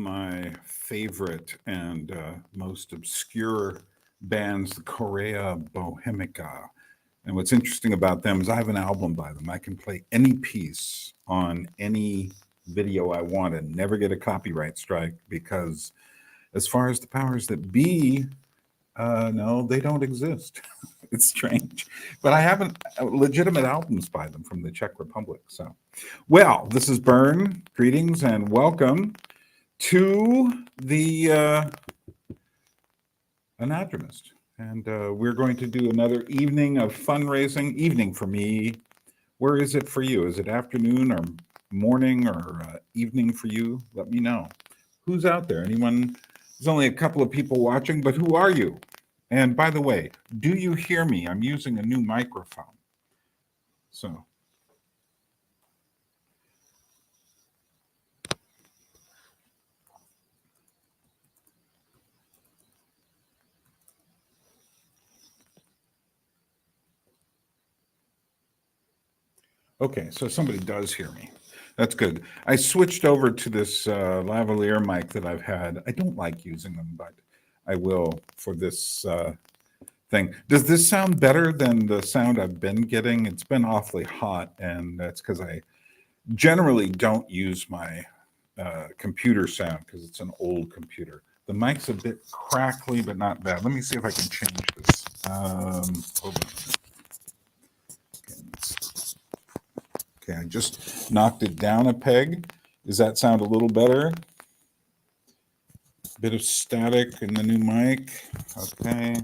my favorite and most obscure bands, the Korea Bohemica. And what's interesting about them is I have an album by them. I can play any piece on any video I want and never get a copyright strike because, as far as the powers that be, no, they don't exist. It's strange, but I haven't legitimate albums by them from the Czech Republic. So, well, this is Bern. Greetings and welcome to the Anadromist. And we're going to do another evening of fundraising. Evening for me. Where is it for you? Is it afternoon or morning or evening for you? Let me know. Who's out there? Anyone? There's only a couple of people watching, but who are you? And by the way, do you hear me? I'm using a new microphone. So. Okay, so somebody does hear me. That's good. I switched over to this lavalier mic that I've had. I don't like using them, but I will for this thing. Does this sound better than the sound I've been getting? It's been awfully hot, and that's because I generally don't use my computer sound because it's an old computer. The mic's a bit crackly, but not bad. Let me see if I can change this. Hold on. Okay, I just knocked it down a peg. Does that sound a little better? Bit of static in the new mic. Okay.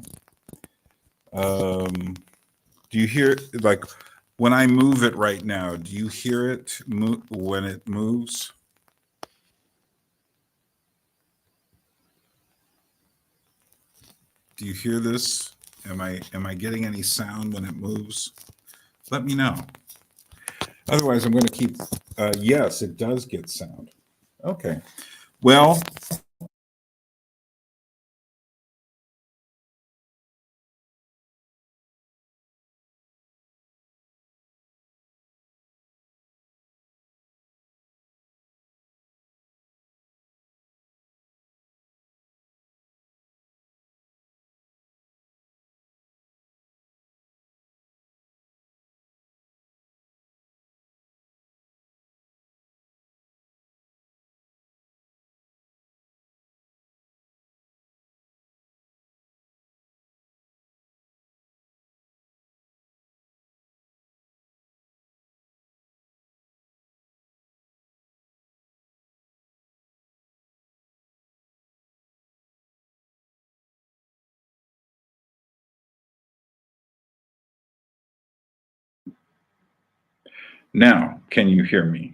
Do you hear, like, when I move it right now, do you hear it when it moves? Do you hear this? Am I getting any sound when it moves? Let me know. Otherwise, I'm going to keep, yes, it does get sound. Okay. Well, now, can you hear me?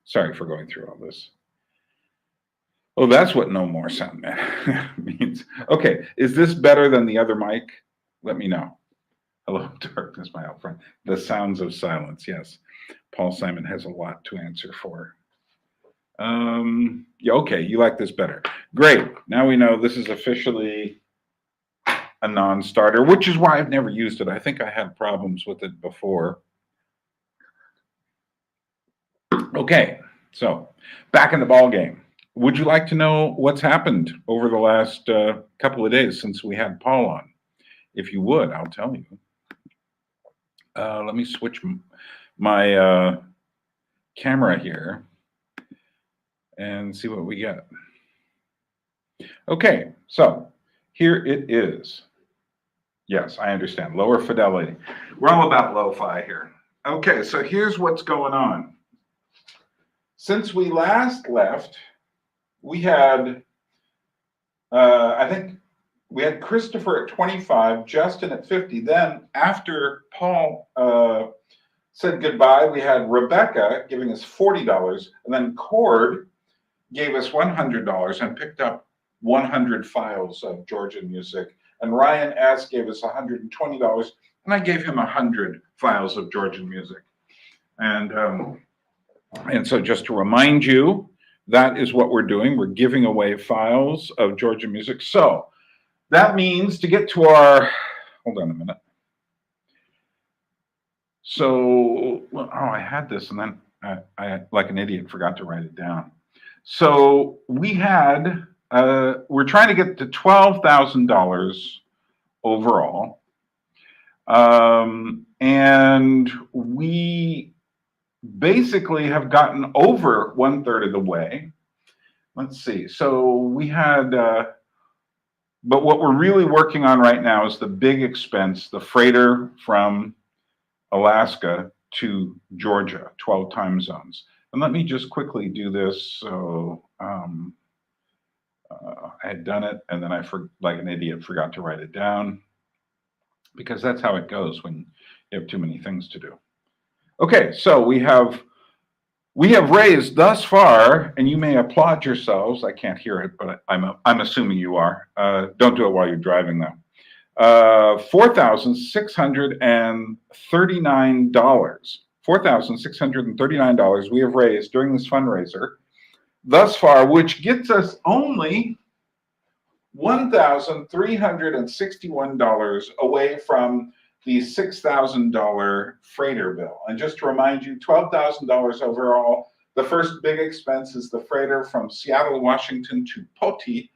Sorry for going through all this. Oh, that's what no more sound means. Okay, is this better than the other mic? Let me know. Hello, darkness, my old friend. The sounds of silence, yes. Paul Simon has a lot to answer for. Yeah, okay, you like this better. Great, now we know this is officially a non-starter, which is why I've never used it. I think I had problems with it before. Okay, so back in the ball game. Would you like to know what's happened over the last couple of days since we had Paul on? If you would, I'll tell you. Let me switch my camera here and see what we get. Okay, so here it is. Yes, I understand. Lower fidelity. We're all about lo-fi here. Okay, so here's what's going on. Since we last left, we had, I think we had Christopher at 25, Justin at 50. Then after Paul said goodbye, we had Rebecca giving us $40, and then Cord gave us $100 and picked up 100 files of Georgian music. And Ryan S. gave us $120, and I gave him 100 files of Georgian music. And so just to remind you, that is what we're doing. We're giving away files of Georgian music. So that means to get to our, hold on a minute. So, oh, I had this and then I like an idiot, forgot to write it down. So we had, we're trying to get to $12,000 overall. And we basically have gotten over 1/3 of the way. Let's see. So we had, but what we're really working on right now is the big expense, the freighter from Alaska to Georgia, 12 time zones. And let me just quickly do this. So I had done it, and then I, like an idiot, forgot to write it down, because that's how it goes when you have too many things to do. Okay, so we have raised thus far, and you may applaud yourselves. I can't hear it, but I'm assuming you are. Don't do it while you're driving, though. $4,639. $4,639 we have raised during this fundraiser thus far, which gets us only $1,361 away from the $6,000 freighter bill. And just to remind you, $12,000 overall. The first big expense is the freighter from Seattle, Washington to Poti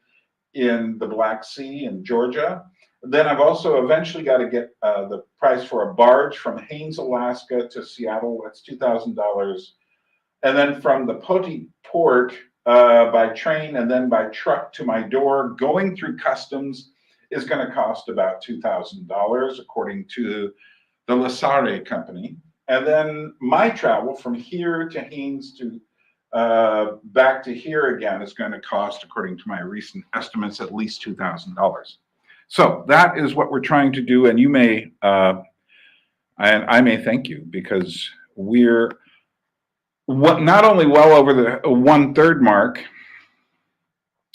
in the Black Sea in Georgia. Then I've also eventually got to get the price for a barge from Haines, Alaska to Seattle. That's $2,000. And then from the Poti port by train and then by truck to my door, going through customs, is going to cost about $2,000, according to the Lasare company. And then my travel from here to Haines to back to here again is going to cost, according to my recent estimates, at least $2,000. So that is what we're trying to do. And you may, and I may thank you, because we're not only well over the 1/3 mark,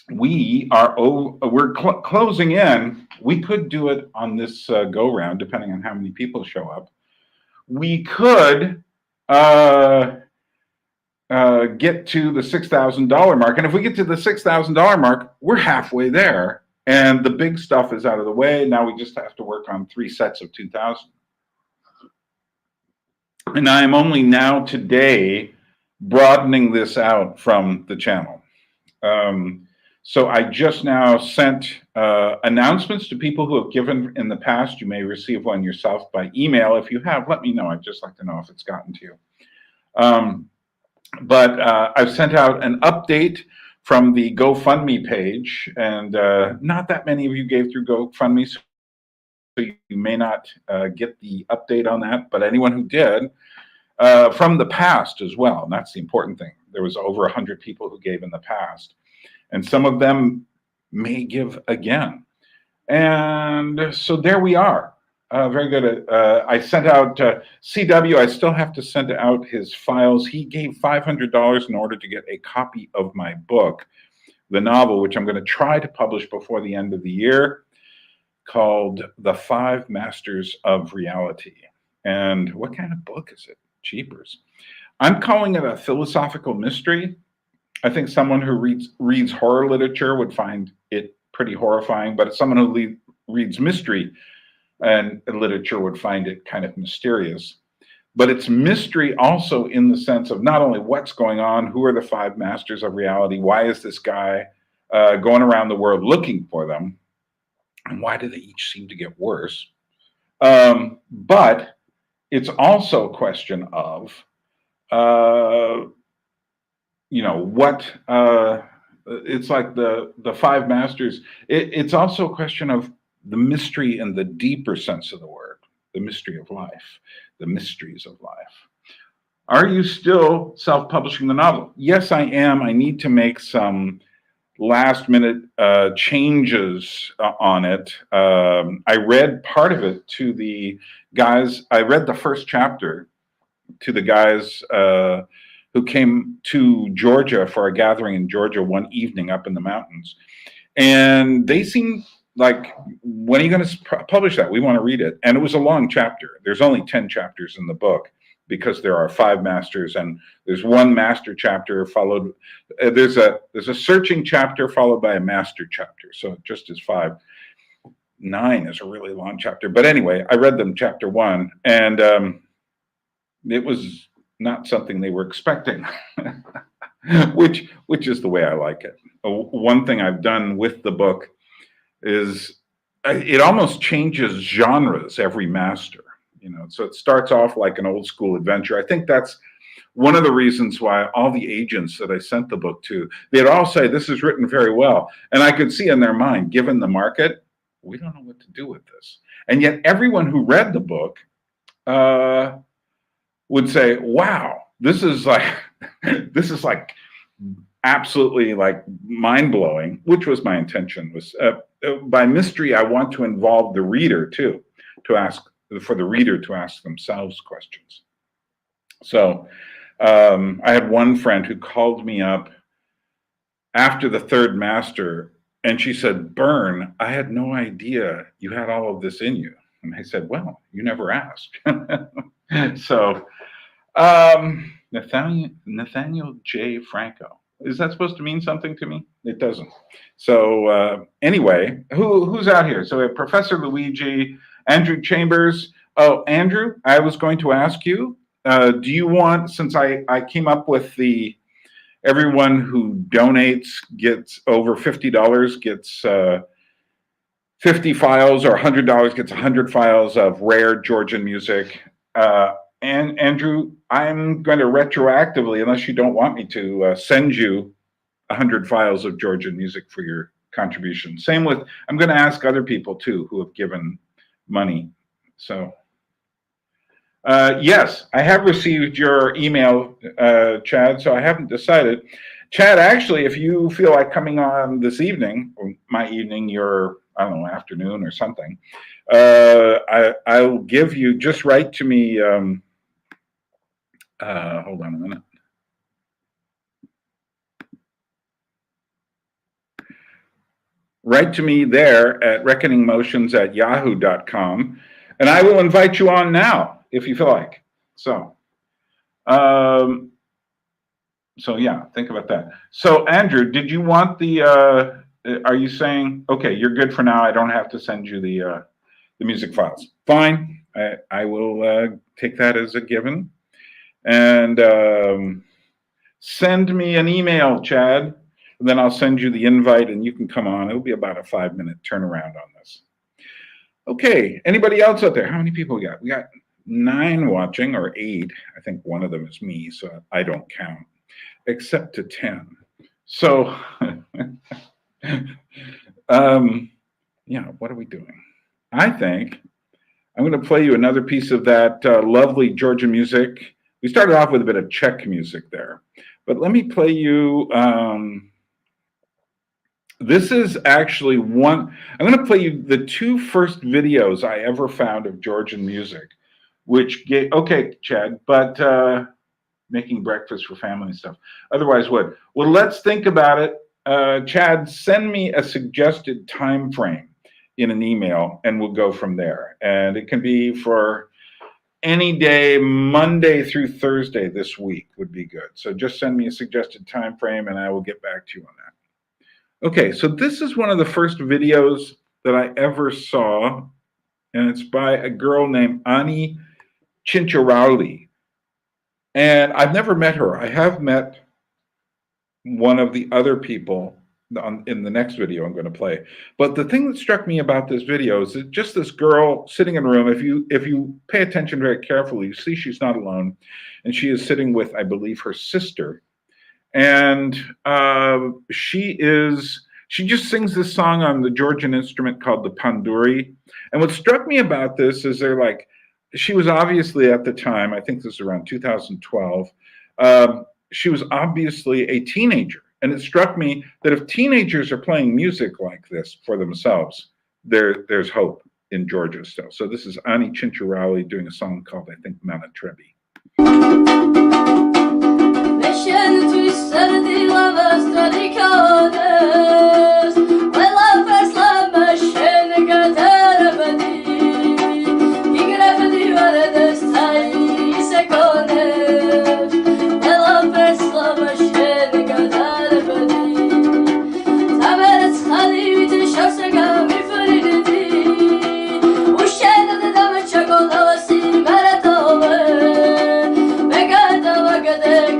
we're closing in. We could do it on this go round, depending on how many people show up. We could get to the $6,000 mark, and if we get to the $6,000 mark, we're halfway there, and the big stuff is out of the way. Now we just have to work on 3 sets of 2,000. And I am only now today broadening this out from the channel. So I just now sent announcements to people who have given in the past. You may receive one yourself by email. If you have, let me know. I'd just like to know if it's gotten to you. But I've sent out an update from the GoFundMe page, and not that many of you gave through GoFundMe, so you may not get the update on that. But anyone who did, from the past as well, and that's the important thing. There was over 100 people who gave in the past, and some of them may give again. And so there we are. Very good. I sent out CW. I still have to send out his files. He gave $500 in order to get a copy of my book, the novel, which I'm going to try to publish before the end of the year, called The 5 Masters of Reality. And what kind of book is it? Jeepers. I'm calling it a philosophical mystery. I think someone who reads horror literature would find it pretty horrifying, but someone who reads mystery and literature would find it kind of mysterious. But it's mystery also in the sense of not only what's going on, who are the 5 masters of reality, why is this guy going around the world looking for them, and why do they each seem to get worse? But it's also a question of, what, it's like the 5 masters. It's also a question of the mystery in the deeper sense of the word, the mystery of life, the mysteries of life. Are you still self-publishing the novel? Yes, I am. I need to make some last-minute changes on it. I read part of it to the guys. I read the first chapter to the guys who came to Georgia for a gathering in Georgia one evening up in the mountains. And they seemed like, when are you going to publish that? We want to read it. And it was a long chapter. There's only 10 chapters in the book, because there are 5 masters, and there's one master chapter followed. There's a searching chapter followed by a master chapter. So it just is 5. 9 is a really long chapter. But anyway, I read them chapter 1, and it was not something they were expecting. which is the way I like it. One thing I've done with the book is it almost changes genres every master. So it starts off like an old school adventure. I think that's one of the reasons why all the agents that I sent the book to, they'd all say, this is written very well. And I could see in their mind, given the market, we don't know what to do with this. And yet everyone who read the book would say, wow, this is like absolutely like mind-blowing, which was my intention. Was by mystery, I want to involve the reader too, for the reader to ask themselves questions. So I had one friend who called me up after the third master, and she said, Bern, I had no idea you had all of this in you. And I said, well, you never asked. So Nathaniel J. Franco. Is that supposed to mean something to me? It doesn't. So anyway, who's out here? So we have Professor Luigi, Andrew Chambers. Oh, Andrew, I was going to ask you, do you want, since I came up with everyone who donates gets over $50 gets 50 files, or $100 gets 100 files of rare Georgian music. And Andrew, I'm going to retroactively, unless you don't want me to, send you 100 files of Georgian music for your contribution. Same with, I'm going to ask other people too who have given money. So yes, I have received your email, Chad, so I haven't decided. Chad, actually, if you feel like coming on this evening, or my evening, your, I don't know, afternoon or something, I'll give you, just write to me, hold on a minute. Write to me there at reckoningmotions@yahoo.com, and I will invite you on now if you feel like. So yeah, think about that. So Andrew, did you want are you saying, okay, you're good for now, I don't have to send you the music files? Fine, I will take that as a given. And send me an email, Chad, and then I'll send you the invite and you can come on. It'll be about a 5-minute turnaround on this. Okay, anybody else out there? How many people we got? We got 9 watching, or 8. I think one of them is me, so I don't count, except to 10. So, yeah, what are we doing? I think I'm going to play you another piece of that lovely Georgian music. We started off with a bit of Czech music there, but let me play you, this is actually I'm going to play you the 2 first videos I ever found of Georgian music, which gave, okay, Chad, but making breakfast for family and stuff. Otherwise what? Well, let's think about it. Chad, send me a suggested time frame in an email and we'll go from there. And it can be for any day, Monday through Thursday this week would be good. So just send me a suggested time frame and I will get back to you on that. Okay, so this is one of the first videos that I ever saw, and it's by a girl named Ani Chincharauli. And I've never met her. I have met one of the other people in the next video I'm going to play. But the thing that struck me about this video is that just this girl sitting in a room, if you pay attention very carefully, you see she's not alone. And she is sitting with, I believe, her sister. And she just sings this song on the Georgian instrument called the panduri. And what struck me about this is she was obviously at the time, I think this is around 2012, she was obviously a teenager. And it struck me that if teenagers are playing music like this for themselves, there's hope in Georgia still. So this is Ani Chincharauli doing a song called, I think, Mana Trebi.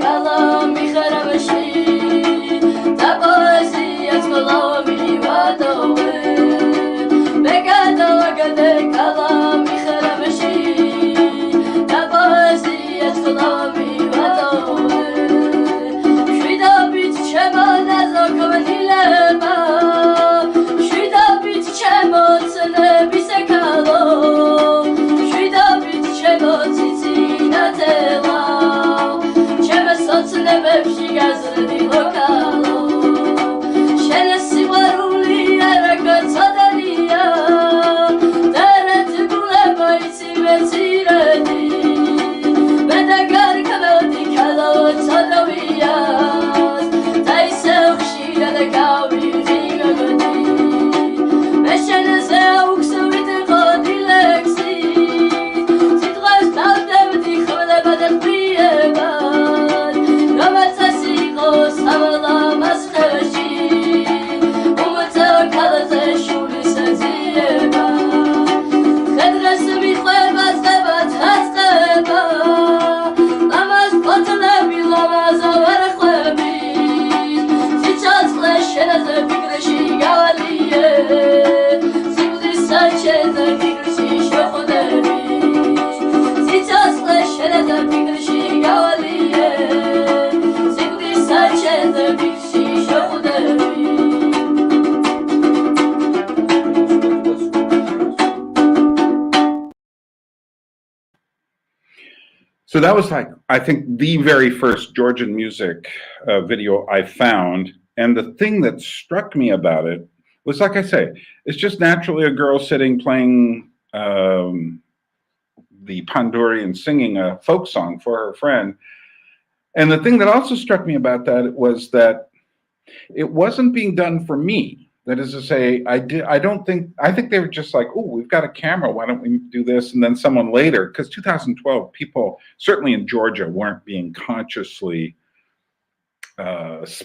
Kalam mi kharam shi that was like, I think, the very first Georgian music video I found. And the thing that struck me about it was, like I say, it's just naturally a girl sitting playing the panduri and singing a folk song for her friend. And the thing that also struck me about that was that it wasn't being done for me. That is to say, I think they were just like, oh, we've got a camera, why don't we do this? And then someone later, because 2012, people, certainly in Georgia, weren't being consciously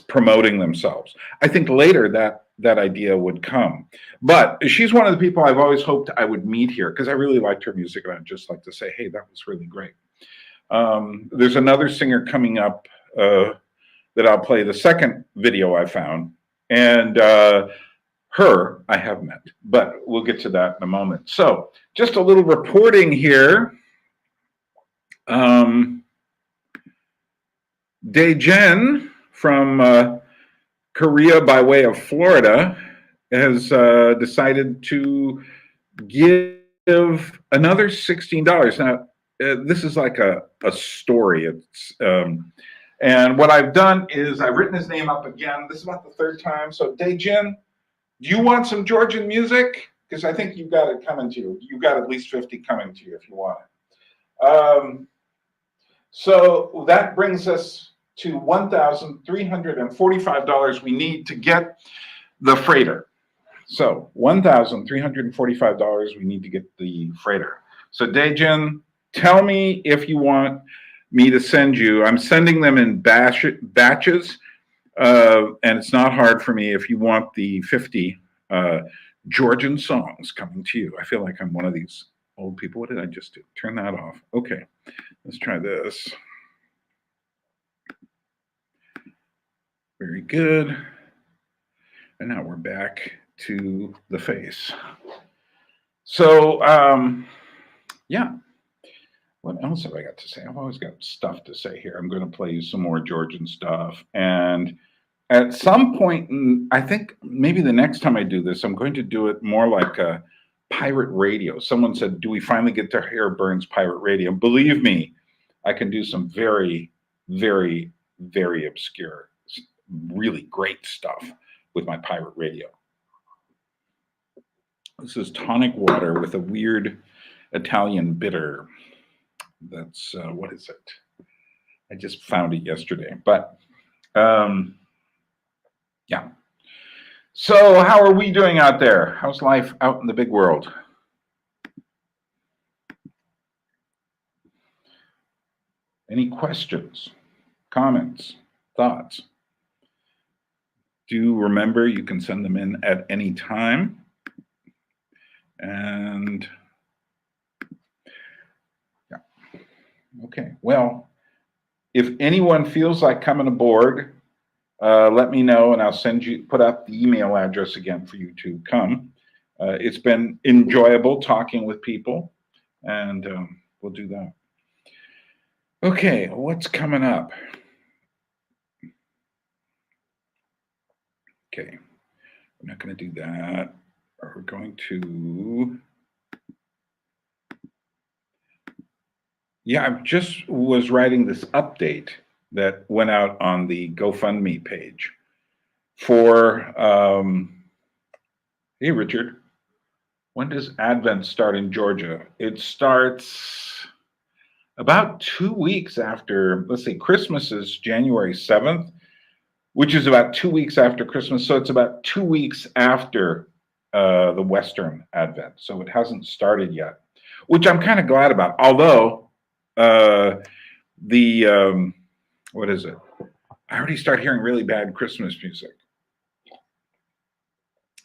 promoting themselves. I think later that idea would come. But she's one of the people I've always hoped I would meet here, because I really liked her music, and I'd just like to say, hey, that was really great. There's another singer coming up that I'll play, the second video I found, and her I have met, but we'll get to that in a moment. So just a little reporting here. Daejen from Korea by way of Florida has decided to give another $16. Now, this is like a story. It's and what I've done is I've written his name up again. This is about the third time. So Daejen, do you want some Georgian music? Because I think you've got it coming to you. You've got at least 50 coming to you if you want it. So that brings us to $1,345 we need to get the freighter. So $1,345 we need to get the freighter. So Daejen, tell me if you want me to send you. I'm sending them in batches, and it's not hard for me if you want the 50 Georgian songs coming to you. I feel like I'm one of these old people. What did I just do? Turn that off. Okay, let's try this. Very good. And now we're back to the face. So, yeah. What else have I got to say? I've always got stuff to say here. I'm going to play you some more Georgian stuff. And at some point, I think maybe the next time I do this, I'm going to do it more like a pirate radio. Someone said, do we finally get to hear Burns pirate radio? Believe me, I can do some very, very, very obscure, really great stuff with my pirate radio. This is tonic water with a weird Italian bitter. That's, what is it? I just found it yesterday, but yeah. So how are we doing out there? How's life out in the big world? Any questions, comments, thoughts? Do remember you can send them in at any time. And yeah. Okay, well, if anyone feels like coming aboard, let me know and I'll put up the email address again for you to come. It's been enjoyable talking with people, and we'll do that. Okay, what's coming up? Okay, we're not going to do that. We're going to, yeah, I just was writing this update that went out on the GoFundMe page for, hey, Richard, when does Advent start in Georgia? It starts about 2 weeks after, let's see, Christmas is January 7th, which is about 2 weeks after Christmas. So it's about 2 weeks after the Western Advent. So it hasn't started yet, which I'm kind of glad about. Although what is it? I already start hearing really bad Christmas music.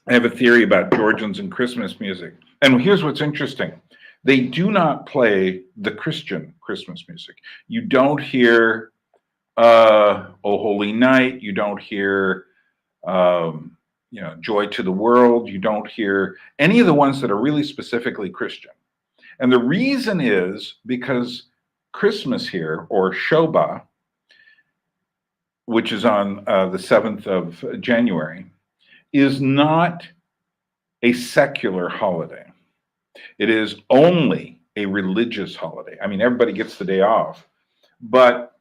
I have a theory about Georgians and Christmas music. And here's what's interesting. They do not play the Christian Christmas music. You don't hear Oh Holy Night. You don't hear Joy to the World. You don't hear any of the ones that are really specifically Christian. And the reason is because Christmas here, or Shoba, which is on the 7th of January, is not a secular holiday. It is only a religious holiday. I mean, everybody gets the day off, but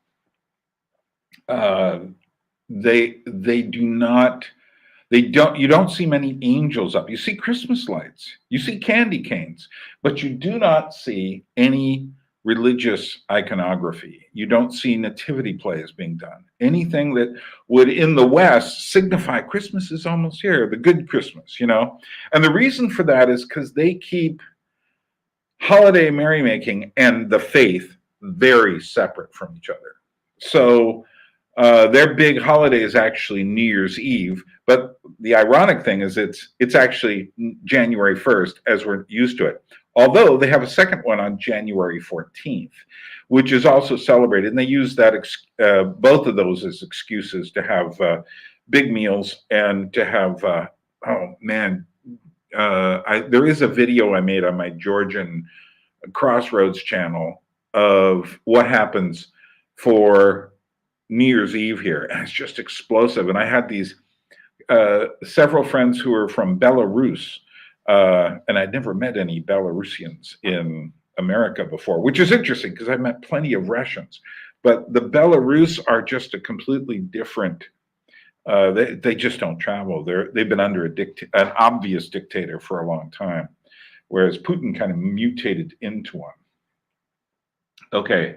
they do not. You don't see many angels up. You see Christmas lights, you see candy canes, but you do not see any religious iconography. You don't see nativity plays being done. Anything that would in the West signify Christmas is almost here, the good Christmas, you know? And the reason for that is because they keep holiday merrymaking and the faith very separate from each other. So their big holiday is actually New Year's Eve, but the ironic thing is it's actually January 1st as we're used to it. Although they have a second one on January 14th, which is also celebrated, and they use that both of those as excuses to have big meals and to have oh man, there is a video I made on my Georgian Crossroads channel of what happens for New Year's Eve here, and it's just explosive. And I had these several friends who are from Belarus, and I'd never met any Belarusians in America before, which is interesting because I met plenty of Russians, but the Belarus are just a completely different. They just don't travel. They've been under an obvious dictator for a long time, whereas Putin kind of mutated into one. Okay.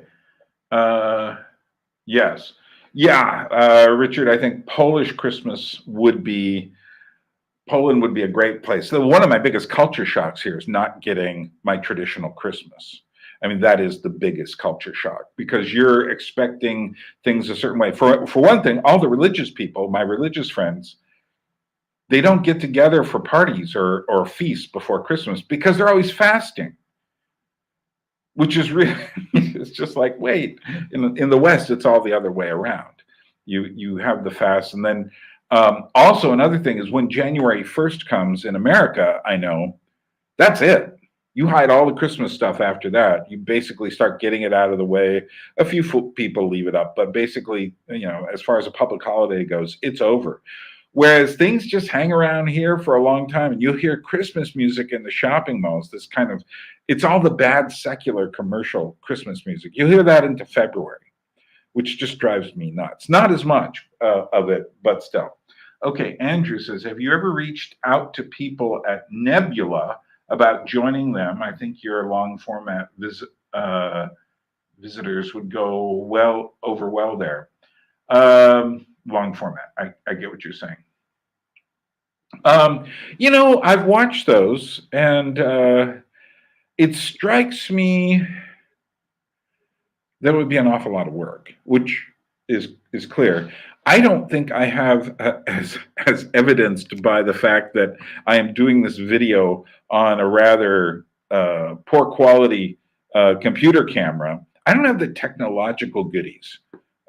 Yes. Yeah, Richard, I think Poland would be a great place. So one of my biggest culture shocks here is not getting my traditional Christmas. I mean, that is the biggest culture shock because you're expecting things a certain way. For one thing, all the religious people, my religious friends, they don't get together for parties or feasts before Christmas because they're always fasting. Which is really, it's just like, wait, in the West, it's all the other way around. You have the fast. And then also another thing is when January 1st comes in America, I know, that's it. You hide all the Christmas stuff after that. You basically start getting it out of the way. A few people leave it up, but basically, you know, as far as a public holiday goes, it's over. Whereas things just hang around here for a long time, and you'll hear Christmas music in the shopping malls. This kind of, it's all the bad secular commercial Christmas music. You'll hear that into February, which just drives me nuts. Not as much of it, but still. Okay, Andrew says, have you ever reached out to people at Nebula about joining them? I think your long format visitors would go over well there. Long format. I get what you're saying. You know, I've watched those, and it strikes me that would be an awful lot of work, which is clear. I don't think I have, as evidenced by the fact that I am doing this video on a rather poor quality computer camera. I don't have the technological goodies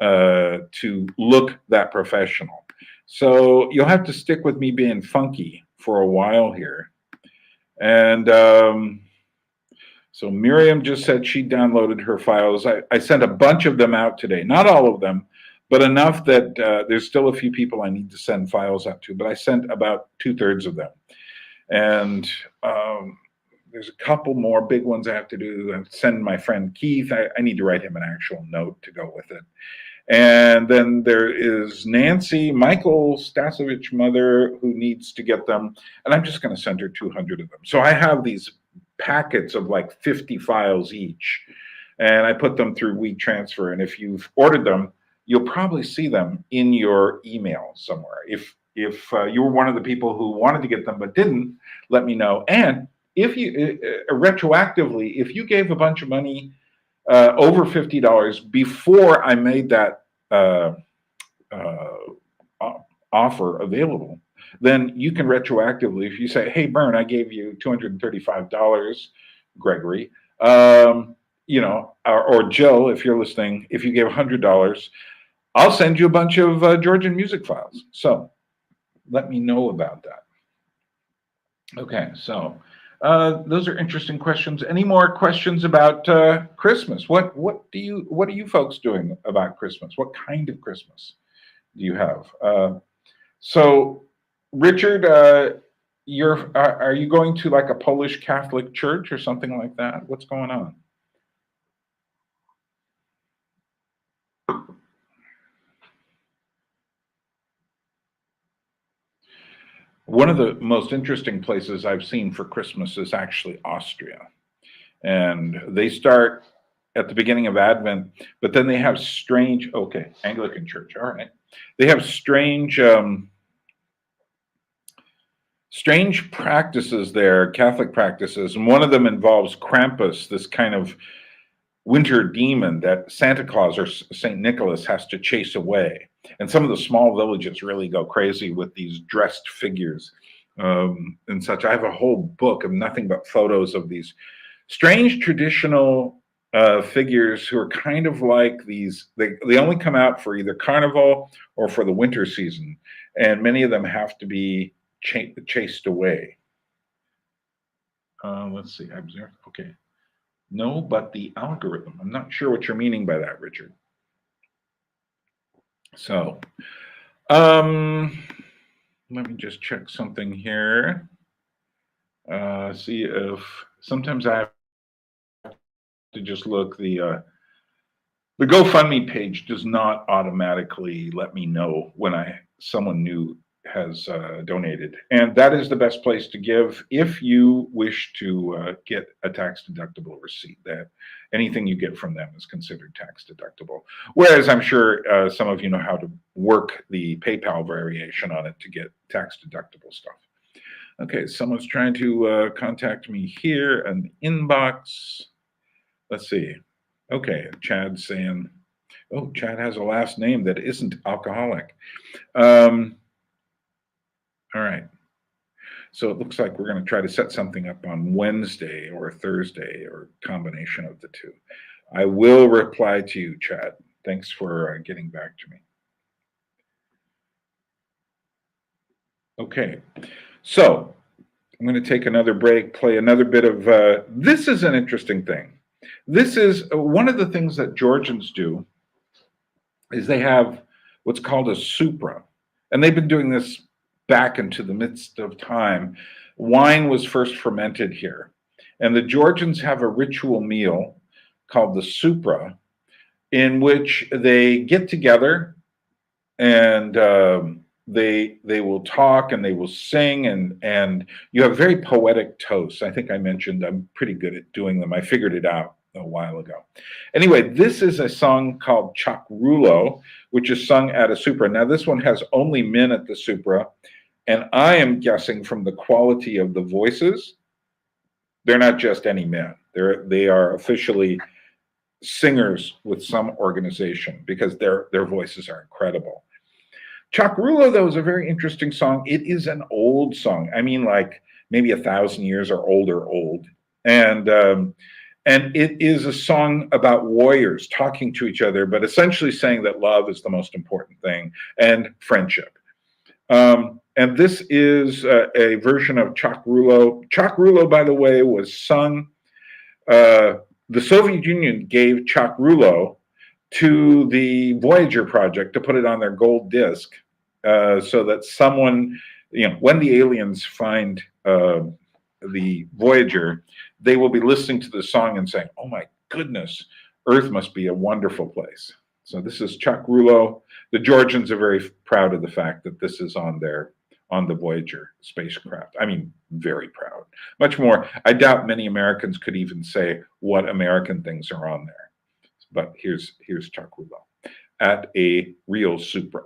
to look that professional. So you'll have to stick with me being funky for a while here. And so Miriam just said she downloaded her files. I sent a bunch of them out today. Not all of them, but enough that there's still a few people I need to send files out to. But I sent about 2/3 of them. And there's a couple more big ones I have to do. I send my friend Keith. I need to write him an actual note to go with it. And then there is Nancy, Michael Stasovich mother, who needs to get them. And I'm just going to send her 200 of them. So I have these packets of like 50 files each. And I put them through WeTransfer. And if you've ordered them, you'll probably see them in your email somewhere. If you were one of the people who wanted to get them but didn't, let me know. And if you retroactively, if you gave a bunch of money over $50 before I made that offer available, then you can retroactively, if you say, hey, Bern, I gave you $235, Gregory, you know, or Jill, if you're listening, if you gave $100, I'll send you a bunch of Georgian music files. So let me know about that. Okay, so those are interesting questions. Any more questions about Christmas? What are you folks doing about Christmas? What kind of Christmas do you have? So, Richard, are you going to like a Polish Catholic church or something like that? What's going on? One of the most interesting places I've seen for Christmas is actually Austria. And they start at the beginning of Advent, but then they have strange, okay, Anglican Church, all right. They have strange practices there, Catholic practices, and one of them involves Krampus, this kind of winter demon that Santa Claus or St. Nicholas has to chase away. And some of the small villages really go crazy with these dressed figures and such. I have a whole book of nothing but photos of these strange traditional figures who are kind of like these. They only come out for either carnival or for the winter season, and many of them have to be chased away. Let's see, I observed, okay. No, but the algorithm. I'm not sure what you're meaning by that, Richard. So, let me just check something here. See if sometimes I have to just look. The GoFundMe page does not automatically let me know when someone new has donated, and that is the best place to give if you wish to get a tax-deductible receipt. That anything you get from them is considered tax-deductible. Whereas I'm sure some of you know how to work the PayPal variation on it to get tax-deductible stuff. Okay, someone's trying to contact me here in the inbox. Let's see. Okay, Chad's saying, oh, Chad has a last name that isn't alcoholic. All right. So it looks like we're going to try to set something up on Wednesday or Thursday or combination of the two. I will reply to you, Chad. Thanks for getting back to me. Okay. So I'm going to take another break, play another bit of, this is an interesting thing. This is one of the things that Georgians do is they have what's called a supra. And they've been doing this back into the midst of time. Wine was first fermented here. And the Georgians have a ritual meal called the supra, in which they get together and they will talk and they will sing, and you have very poetic toasts. I think I mentioned I'm pretty good at doing them. I figured it out a while ago. Anyway, this is a song called Chakrulo, which is sung at a supra. Now, this one has only men at the supra, and I am guessing from the quality of the voices, they're not just any men. They are officially singers with some organization because their voices are incredible. Chakrulo, though, is a very interesting song. It is an old song. I mean, like maybe 1,000 years or older old. And it is a song about warriors talking to each other, but essentially saying that love is the most important thing and friendship. And this is a version of Chakrulo. Chakrulo, by the way, was sung. The Soviet Union gave Chakrulo to the Voyager project to put it on their gold disc, so that someone, when the aliens find the Voyager, they will be listening to the song and saying, "Oh my goodness, Earth must be a wonderful place." So this is Chakrulo. The Georgians are very proud of the fact that this is on the Voyager spacecraft. I mean, very proud. Much more. I doubt many Americans could even say what American things are on there. But here's Chakrulo at a real supra.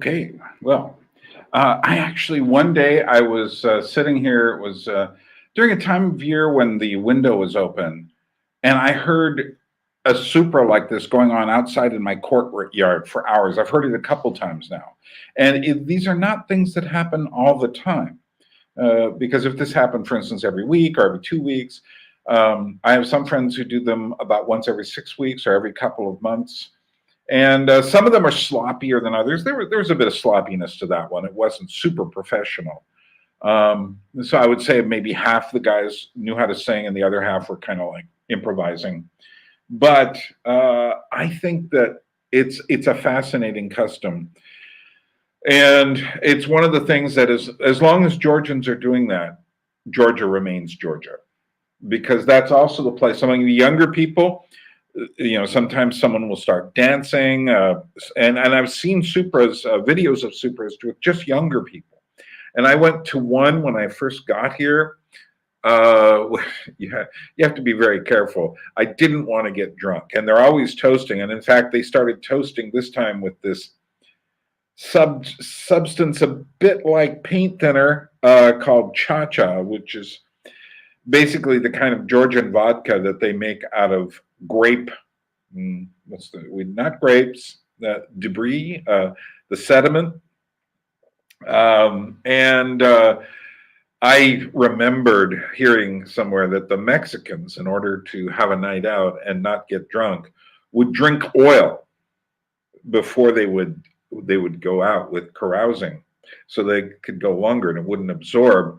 Okay, well, I actually, one day I was sitting here, it was during a time of year when the window was open, and I heard a Supra like this going on outside in my courtyard for hours. I've heard it a couple times now. And these are not things that happen all the time. Because if this happened, for instance, every week or every 2 weeks, I have some friends who do them about once every 6 weeks or every couple of months. And some of them are sloppier than others. There was a bit of sloppiness to that one. It wasn't super professional. So I would say maybe half the guys knew how to sing and the other half were kind of like improvising. But I think that it's a fascinating custom. And it's one of the things that is, as long as Georgians are doing that, Georgia remains Georgia. Because that's also the place. Among the younger people, sometimes someone will start dancing. And I've seen Supras, videos of Supras with just younger people. And I went to one when I first got here. You have to be very careful. I didn't want to get drunk, and they're always toasting. And in fact, they started toasting this time with this substance a bit like paint thinner called cha-cha, which is basically the kind of Georgian vodka that they make out of grape. Not grapes, debris, the sediment. I remembered hearing somewhere that the Mexicans, in order to have a night out and not get drunk, would drink oil before they would go out with carousing, so they could go longer and it wouldn't absorb.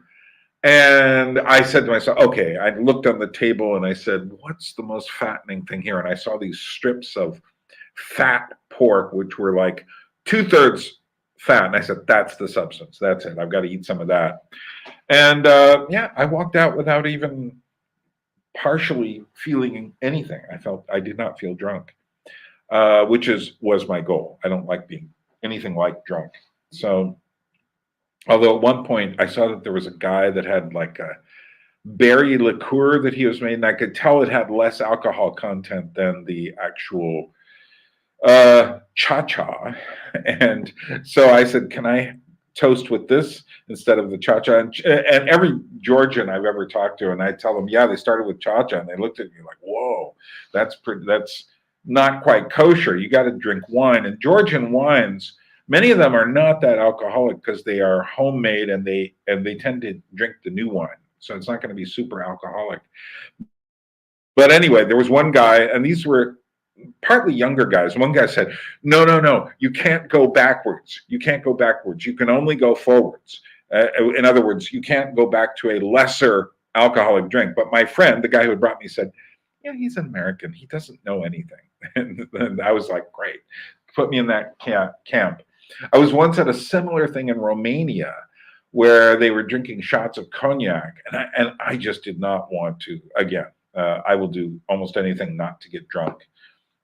And I said to myself, okay, I looked on the table and I said, what's the most fattening thing here? And I saw these strips of fat pork, which were like 2/3 fat. And I said, that's the substance. That's it. I've got to eat some of that. And I walked out without even partially feeling anything. I did not feel drunk, which was my goal. I don't like being anything like drunk. So, although at one point I saw that there was a guy that had like a berry liqueur that he was made, and I could tell it had less alcohol content than the actual cha-cha. And so I said, can I toast with this instead of the cha-cha? And every Georgian I've ever talked to, and I tell them, yeah, they started with cha-cha, and they looked at me like, whoa, that's not quite kosher. You got to drink wine. And Georgian wines, many of them are not that alcoholic because they are homemade, and they tend to drink the new wine. So it's not going to be super alcoholic. But anyway, there was one guy, and these were partly younger guys. One guy said, no, you can't go backwards. You can't go backwards. You can only go forwards. In other words, you can't go back to a lesser alcoholic drink. But my friend, the guy who had brought me, said, yeah, he's an American. He doesn't know anything. And I was like, great. Put me in that camp. I was once at a similar thing in Romania where they were drinking shots of cognac. And I just did not want to. Again, I will do almost anything not to get drunk.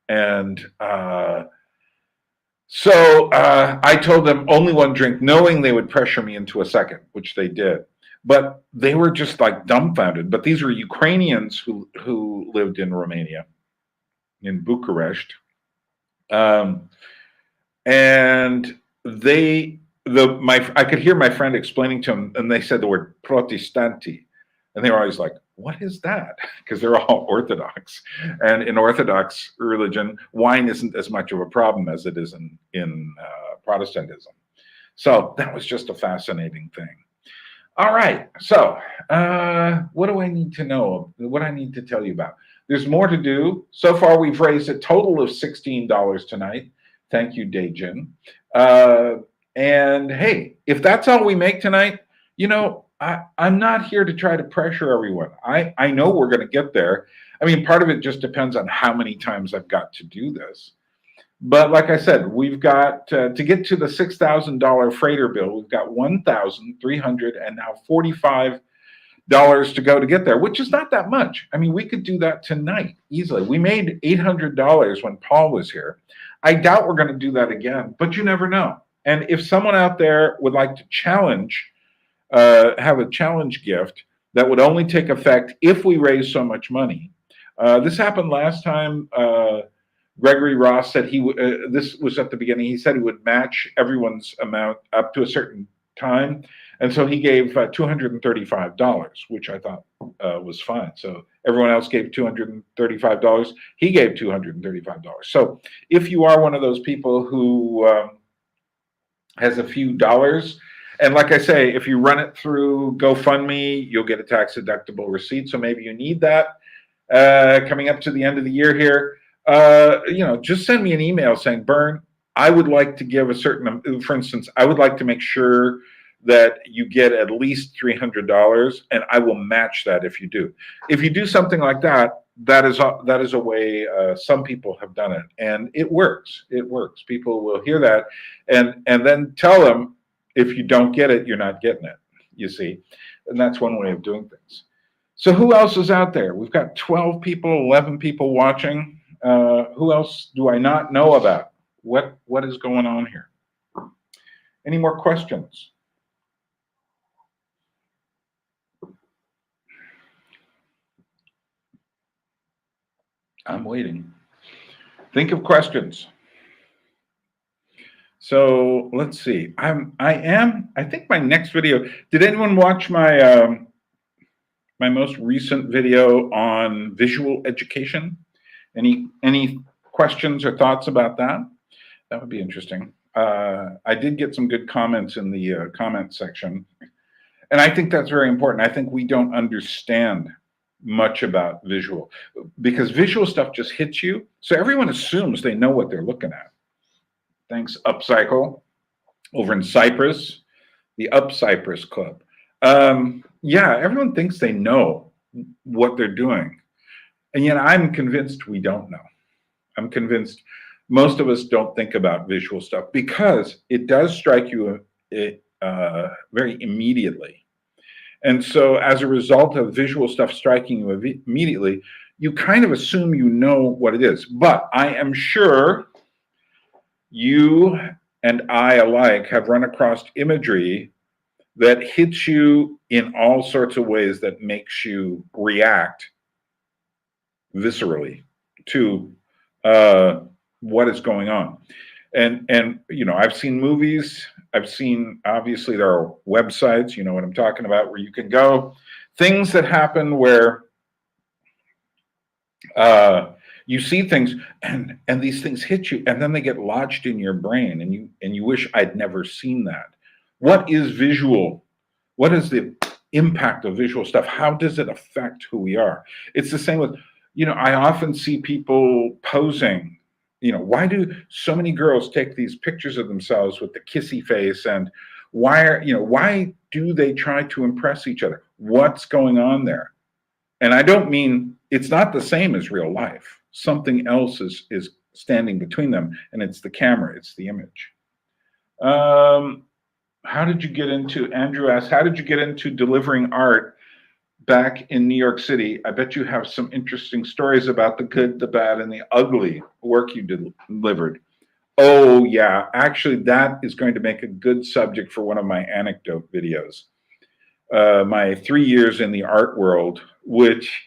And so I told them only one drink, knowing they would pressure me into a second, which they did. But they were just like dumbfounded. But these were Ukrainians who lived in Romania, in Bucharest. And I could hear my friend explaining to them, and they said the word protestanti. And they were always like, what is that? Because they're all Orthodox. And in Orthodox religion, wine isn't as much of a problem as it is in Protestantism. So that was just a fascinating thing. All right. So what do I need to know? What I need to tell you about? There's more to do. So far, we've raised a total of $16 tonight. Thank you, Dejin. And hey, if that's all we make tonight, I'm not here to try to pressure everyone. I know we're going to get there. I mean, part of it just depends on how many times I've got to do this. But like I said, we've got to get to the $6,000 freighter bill. We've got $1,300 and now $45 to go to get there, which is not that much. I mean, we could do that tonight easily. We made $800 when Paul was here. I doubt we're going to do that again, but you never know. And if someone out there would like to have a challenge gift that would only take effect if we raise so much money. This happened last time Gregory Ross said this was at the beginning, he said he would match everyone's amount up to a certain time. And so he gave $235, which I thought was fine. So everyone else gave $235. He gave $235. So if you are one of those people who has a few dollars, and like I say, if you run it through GoFundMe, you'll get a tax deductible receipt. So maybe you need that coming up to the end of the year here. Just send me an email saying, Bern, I would like to give a certain, for instance, I would like to make sure that you get at least $300, and I will match that if you do. If you do something like that, that is a way some people have done it, and it works. It works. People will hear that, and then tell them, if you don't get it, you're not getting it, you see. And that's one way of doing things. So who else is out there? We've got 12 people, 11 people watching. Who else do I not know about? What is going on here? Any more questions? I'm waiting. Think of questions. So let's see. I think my next video, did anyone watch my my most recent video on visual education? Any questions or thoughts about that? That would be interesting. I did get some good comments in the comment section. And I think that's very important. I think we don't understand much about visual, because visual stuff just hits you. So everyone assumes they know what they're looking at. Thanks, Upcycle, over in Cyprus, the Up Cyprus Club. Yeah, everyone thinks they know what they're doing. And yet I'm convinced we don't know. I'm convinced most of us don't think about visual stuff, because it does strike you very immediately. And so as a result of visual stuff striking you immediately, you kind of assume you know what it is. But I am sure you and I alike have run across imagery that hits you in all sorts of ways that makes you react viscerally to what is going on. And I've seen movies, I've seen, obviously there are websites, you know what I'm talking about, where you can go, things that happen where you see things and these things hit you, and then they get lodged in your brain, and you wish I'd never seen that. What is visual? What is the impact of visual stuff? How does it affect who we are? It's the same with, I often see people posing. Why do so many girls take these pictures of themselves with the kissy face, and why do they try to impress each other? What's going on there? And I don't mean, it's not the same as real life. Something else is standing between them, and it's the camera, it's the image. How did you get into, Andrew asked, how did you get into delivering art back in New York City? I bet you have some interesting stories about the good, the bad, and the ugly work you delivered. Oh yeah, actually that is going to make a good subject for one of my anecdote videos. My 3 years in the art world, which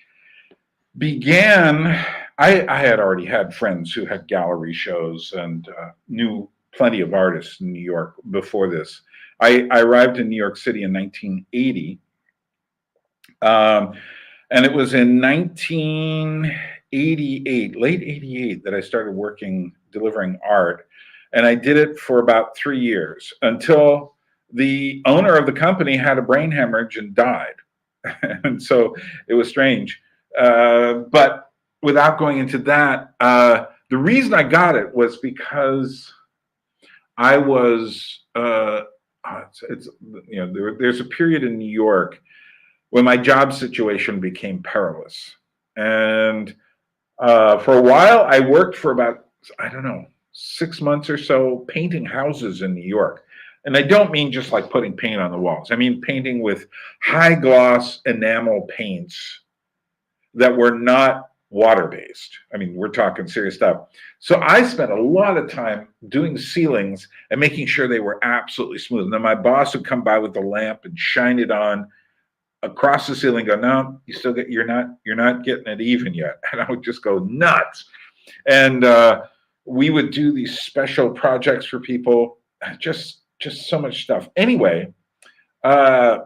began, I had already had friends who had gallery shows and knew plenty of artists in New York before this. I arrived in New York City in 1980. And it was in 1988, late 88, that I started delivering art. And I did it for about 3 years until the owner of the company had a brain hemorrhage and died. And so it was strange. But without going into that, the reason I got it was because I was, there's a period in New York when my job situation became perilous. And for a while, I worked for about, 6 months or so, painting houses in New York. And I don't mean just like putting paint on the walls. I mean painting with high gloss enamel paints that were not water-based. I mean, we're talking serious stuff. So I spent a lot of time doing ceilings and making sure they were absolutely smooth. And then my boss would come by with the lamp and shine it on across the ceiling, go, no, you're not getting it even yet. And I would just go nuts. And we would do these special projects for people, just so much stuff. Anyway, I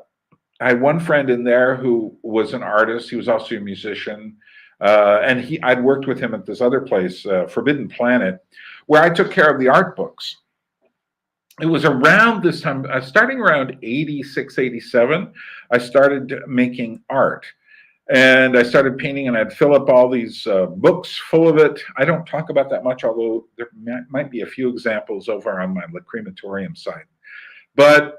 had one friend in there who was an artist. He was also a musician. And I'd worked with him at this other place, Forbidden Planet, where I took care of the art books. It was around this time, starting around 86, 87, I started making art. And I started painting, and I'd fill up all these books full of it. I don't talk about that much, although there might be a few examples over on my crematorium site. But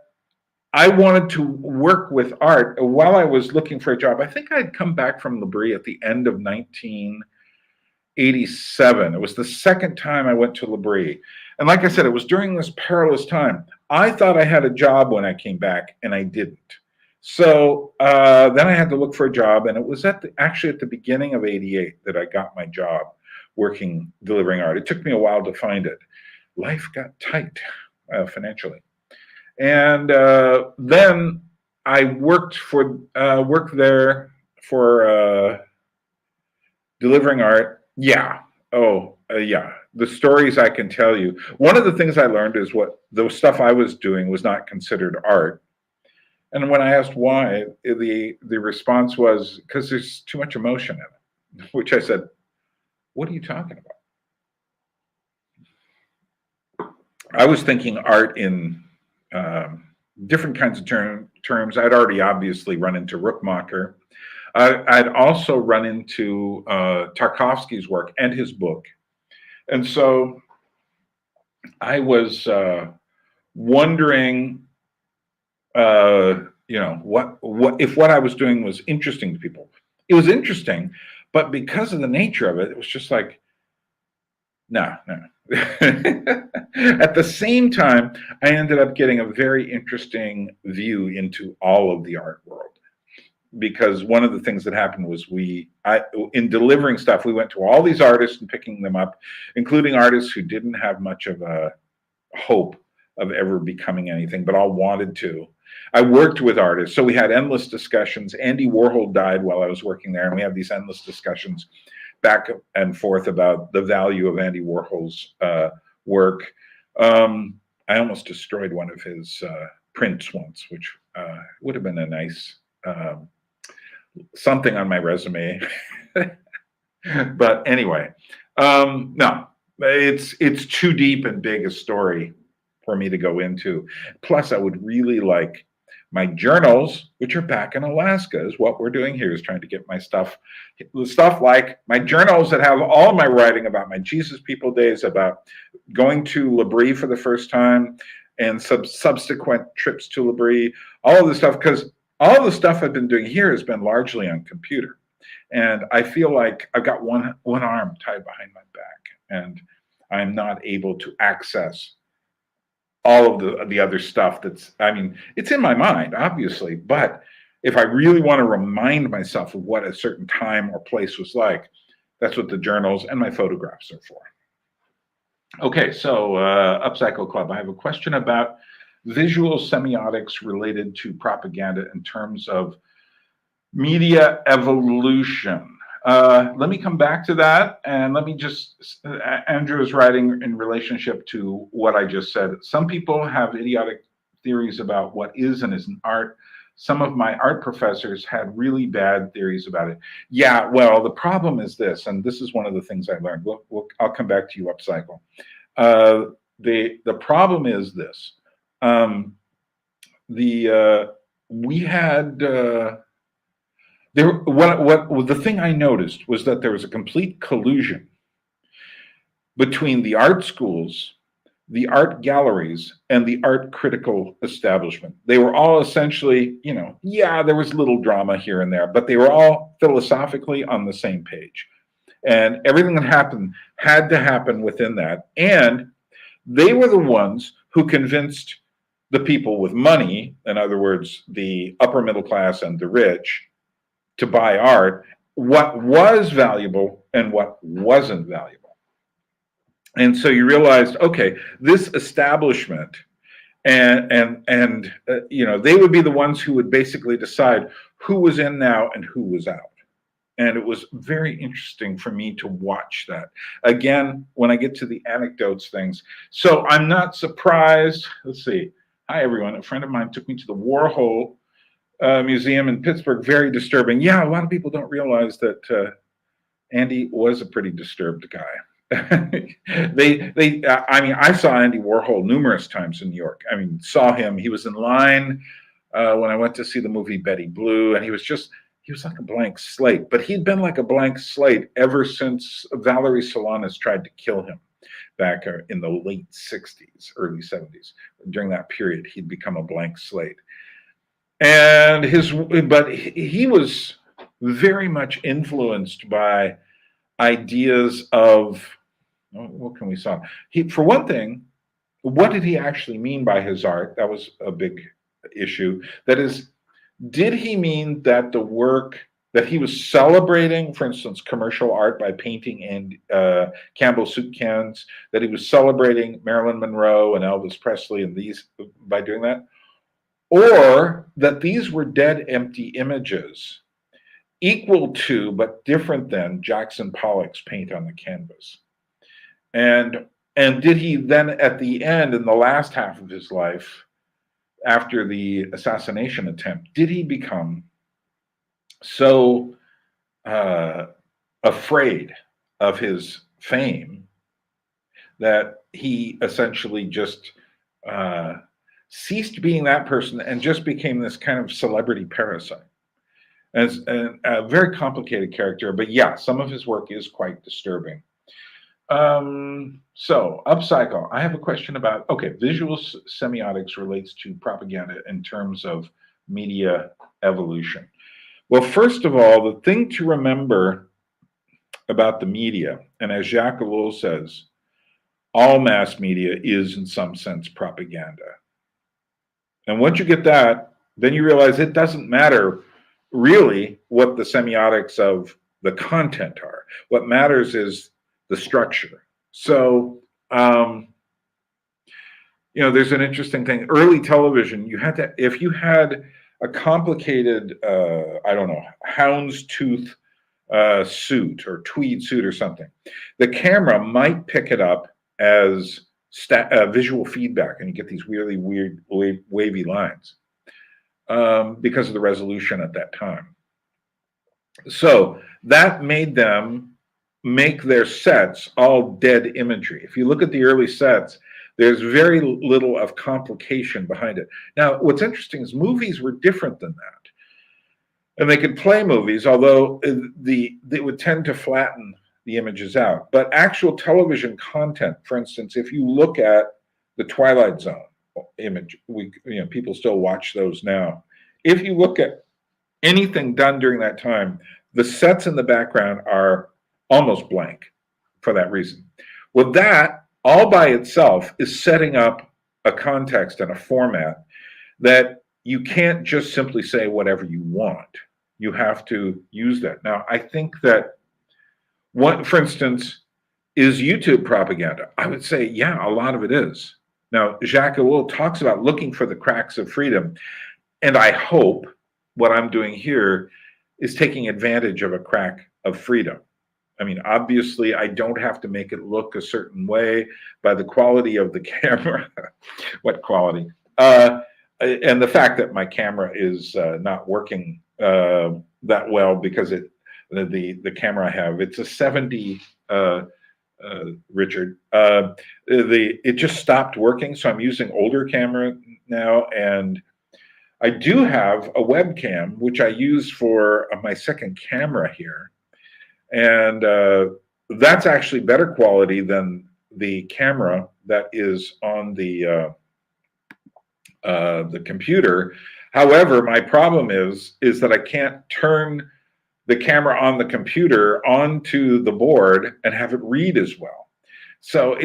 I wanted to work with art while I was looking for a job. I think I'd come back from L'Abri at the end of 1987. It was the second time I went to L'Abri. And like I said, it was during this perilous time. I thought I had a job when I came back, and I didn't. So then I had to look for a job, and it was actually at the beginning of 88 that I got my job working, delivering art. It took me a while to find it. Life got tight financially. And then I worked there for delivering art. Yeah. Yeah. The stories I can tell you. One of the things I learned is the stuff I was doing was not considered art. And when I asked why, the response was, because there's too much emotion in it, which I said, what are you talking about? I was thinking art in different kinds of terms. I'd already obviously run into Rookmacher. I'd also run into Tarkovsky's work and his book. And so I was wondering, what if what I was doing was interesting to people. It was interesting, but because of the nature of it, it was just like, no. At the same time, I ended up getting a very interesting view into all of the art world, because one of the things that happened was in delivering stuff, we went to all these artists and picking them up, including artists who didn't have much of a hope of ever becoming anything, but all wanted to. I worked with artists, so we had endless discussions. Andy Warhol died while I was working there, and we had these endless discussions back and forth about the value of Andy Warhol's work. I almost destroyed one of his prints once, which would have been a nice something on my resume. But anyway, no, it's too deep and big a story for me to go into. Plus, I would really like my journals, which are back in Alaska, is what we're doing here, is trying to get my stuff like my journals that have all my writing about my Jesus People days, about going to L'Abri for the first time, and subsequent trips to L'Abri, all of this stuff, because all of the stuff I've been doing here has been largely on computer. And I feel like I've got one arm tied behind my back, and I'm not able to access all of the other stuff it's in my mind, obviously, but if I really want to remind myself of what a certain time or place was like, that's what the journals and my photographs are for. Okay, so Upcycle Club, I have a question about visual semiotics related to propaganda in terms of media evolution. Let me come back to that, and let me just, Andrew is writing in relationship to what I just said. Some people have idiotic theories about what is and isn't art. Some of my art professors had really bad theories about it. Yeah, well, the problem is this, and this is one of the things I learned. I'll come back to you, Upcycle. The problem is this. We had... the thing I noticed was that there was a complete collusion between the art schools, the art galleries, and the art critical establishment. They were all essentially, there was little drama here and there, but they were all philosophically on the same page. And everything that happened had to happen within that. And they were the ones who convinced the people with money, in other words, the upper middle class and the rich, to buy art, what was valuable and what wasn't valuable. And so you realized, okay, this establishment and they would be the ones who would basically decide who was in now and who was out. And it was very interesting for me to watch that. Again, when I get to the anecdotes things. So I'm not surprised. Let's see. Hi, everyone. A friend of mine took me to the Warhol Museum in Pittsburgh. Very disturbing. Yeah, a lot of people don't realize that Andy was a pretty disturbed guy. I mean, I saw Andy Warhol numerous times in New York. I mean, saw him. He was in line when I went to see the movie Betty Blue, and he was like a blank slate. But he'd been like a blank slate ever since Valerie Solanas tried to kill him back in the late 60s, early 70s. During that period, he'd become a blank slate. And he was very much influenced by ideas of, what can we say? For one thing, what did he actually mean by his art? That was a big issue. That is, did he mean that the work that he was celebrating, for instance, commercial art by painting and Campbell soup cans, that he was celebrating Marilyn Monroe and Elvis Presley and these by doing that? Or that these were dead, empty images equal to but different than Jackson Pollock's paint on the canvas? And did he then at the end, in the last half of his life, after the assassination attempt, did he become so afraid of his fame that he essentially just ceased being that person and just became this kind of celebrity parasite? And a very complicated character, but yeah, some of his work is quite disturbing. So upcycle, I have a question about, okay, visual semiotics relates to propaganda in terms of media evolution. Well, first of all, the thing to remember about the media, and as Jacques Ellul says, all mass media is in some sense propaganda. And once you get that, then you realize it doesn't matter really what the semiotics of the content are. What matters is the structure. So, there's an interesting thing. Early television, if you had a complicated, houndstooth suit or tweed suit or something, the camera might pick it up as visual feedback, and you get these really weird wavy lines because of the resolution at that time. So that made them make their sets all dead imagery. If you look at the early sets, there's very little of complication behind it. Now, what's interesting is movies were different than that. And they could play movies, although they would tend to flatten the images out. But actual television content, for instance, if you look at the Twilight Zone image, people still watch those now. If you look at anything done during that time, the sets in the background are almost blank for that reason. Well, that all by itself is setting up a context and a format that you can't just simply say whatever you want. You have to use that. Now, I think that for instance, is YouTube propaganda? I would say, yeah, a lot of it is. Now, Jacques Ellul talks about looking for the cracks of freedom. And I hope what I'm doing here is taking advantage of a crack of freedom. I mean, obviously, I don't have to make it look a certain way by the quality of the camera. What quality? And the fact that my camera is not working that well because the camera I have, it's a 70, Richard. It just stopped working, so I'm using older camera now, and I do have a webcam, which I use for my second camera here. And that's actually better quality than the camera that is on the computer. However, my problem is that I can't turn the camera on the computer onto the board and have it read as well. So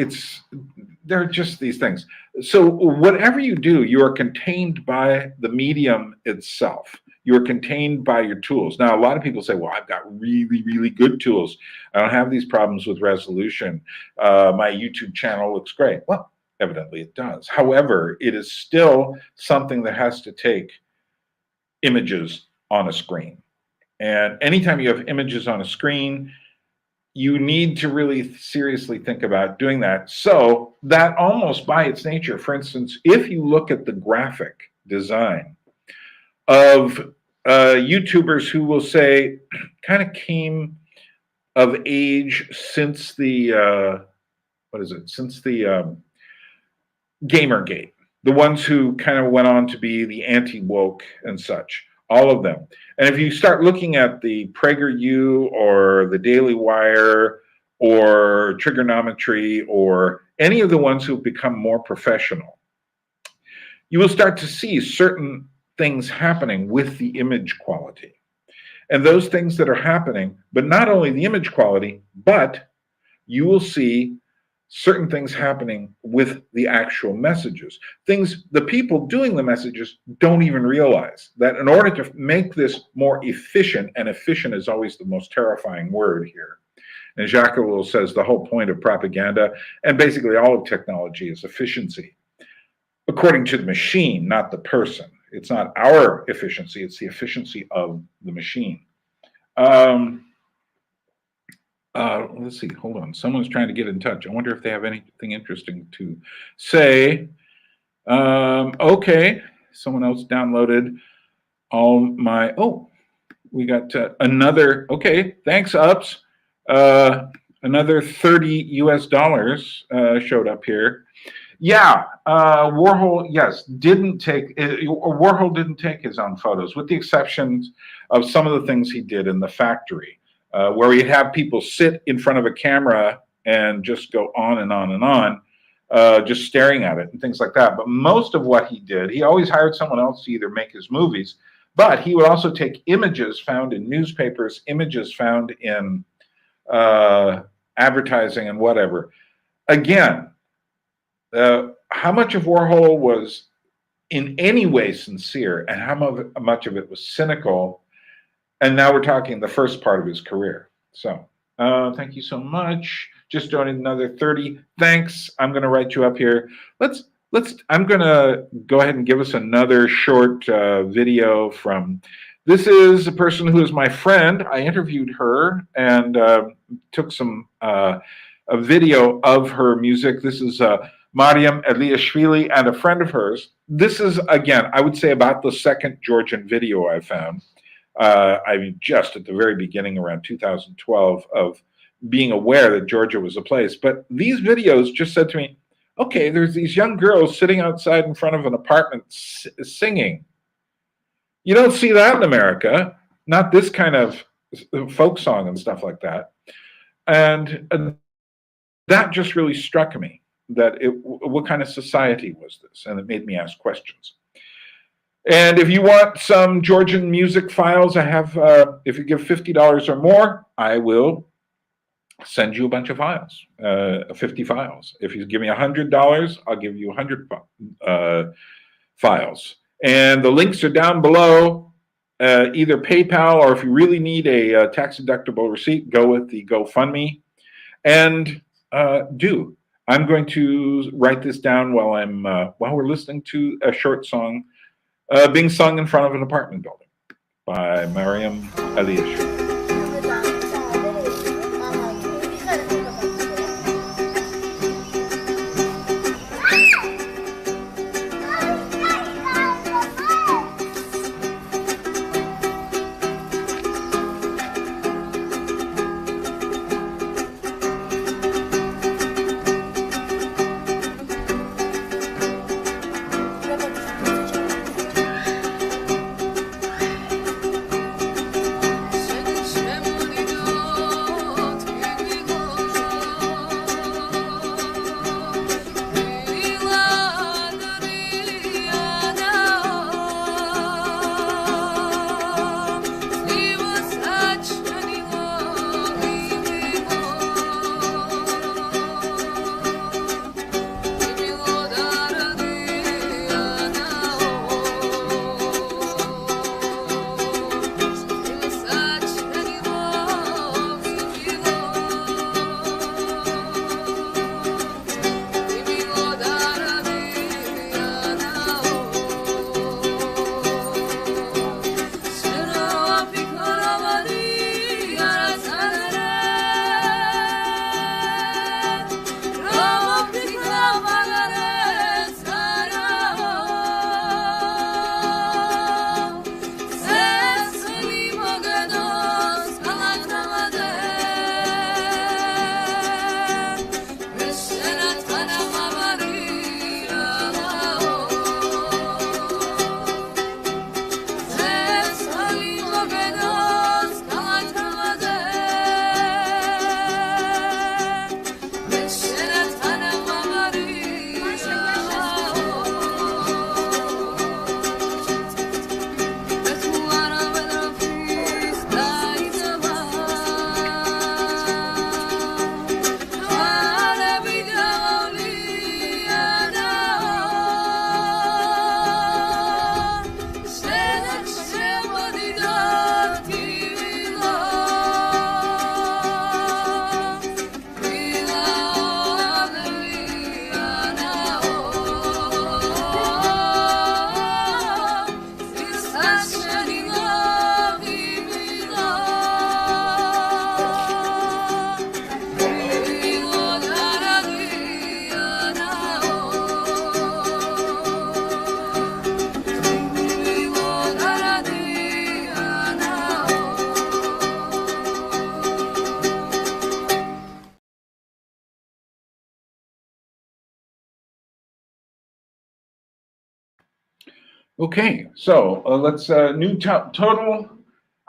there are just these things. So whatever you do, you are contained by the medium itself. You are contained by your tools. Now, a lot of people say, well, I've got really, really good tools. I don't have these problems with resolution. My YouTube channel looks great. Well, evidently it does. However, it is still something that has to take images on a screen. And anytime you have images on a screen, you need to really seriously think about doing that. So that almost by its nature, for instance, if you look at the graphic design of YouTubers who will say kind of came of age since the since the Gamergate, the ones who kind of went on to be the anti-woke and such, all of them. And if you start looking at the PragerU or the Daily Wire or Trigonometry or any of the ones who've become more professional, you will start to see certain things happening with the image quality. And those things that are happening, but not only the image quality, but you will see certain things happening with the actual messages. Things the people doing the messages don't even realize that in order to make this more efficient, and efficient is always the most terrifying word here. And Jacques Ellul says the whole point of propaganda and basically all of technology is efficiency, according to the machine, not the person. It's not our efficiency, it's the efficiency of the machine. Let's see, hold on. Someone's trying to get in touch. I wonder if they have anything interesting to say. Okay, someone else downloaded all my, we got another, okay, thanks, Ups. Another $30 US showed up here. Yeah, Warhol, yes, Warhol didn't take his own photos, with the exceptions of some of the things he did in the factory, where he'd have people sit in front of a camera and just go on and on and on, just staring at it and things like that. But most of what he did, he always hired someone else to either make his movies, but he would also take images found in newspapers, images found in advertising and whatever. Again, how much of Warhol was in any way sincere and how much of it was cynical? And now we're talking the first part of his career. So thank you so much. Just donated another 30. Thanks. I'm going to write you up here. I'm going to go ahead and give us another short video from, this is a person who is my friend. I interviewed her and took some a video of her music. This is Mariam Eliashvili and a friend of hers. This is, again, I would say about the second Georgian video I found. I mean, just at the very beginning, around 2012, of being aware that Georgia was a place. But these videos just said to me, okay, there's these young girls sitting outside in front of an apartment singing. You don't see that in America, not this kind of folk song and stuff like that. And that just really struck me, that what kind of society was this? And it made me ask questions. And if you want some Georgian music files, I have, if you give $50 or more, I will send you a bunch of files, 50 files. If you give me $100, I'll give you 100 files. And the links are down below, either PayPal, or if you really need a tax-deductible receipt, go with the GoFundMe. And I'm going to write this down while we're listening to a short song being sung in front of an apartment building by Mariam Eliashvili. Okay, so let's new total.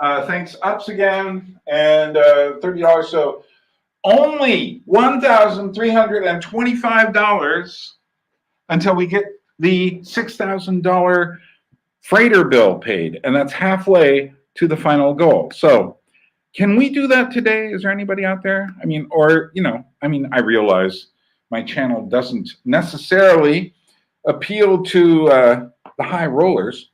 Thanks ups again, and $30. So only $1,325 until we get the $6,000 freighter bill paid, and that's halfway to the final goal. So can we do that today? Is there anybody out there? I mean, or, I realize my channel doesn't necessarily appeal to the high rollers,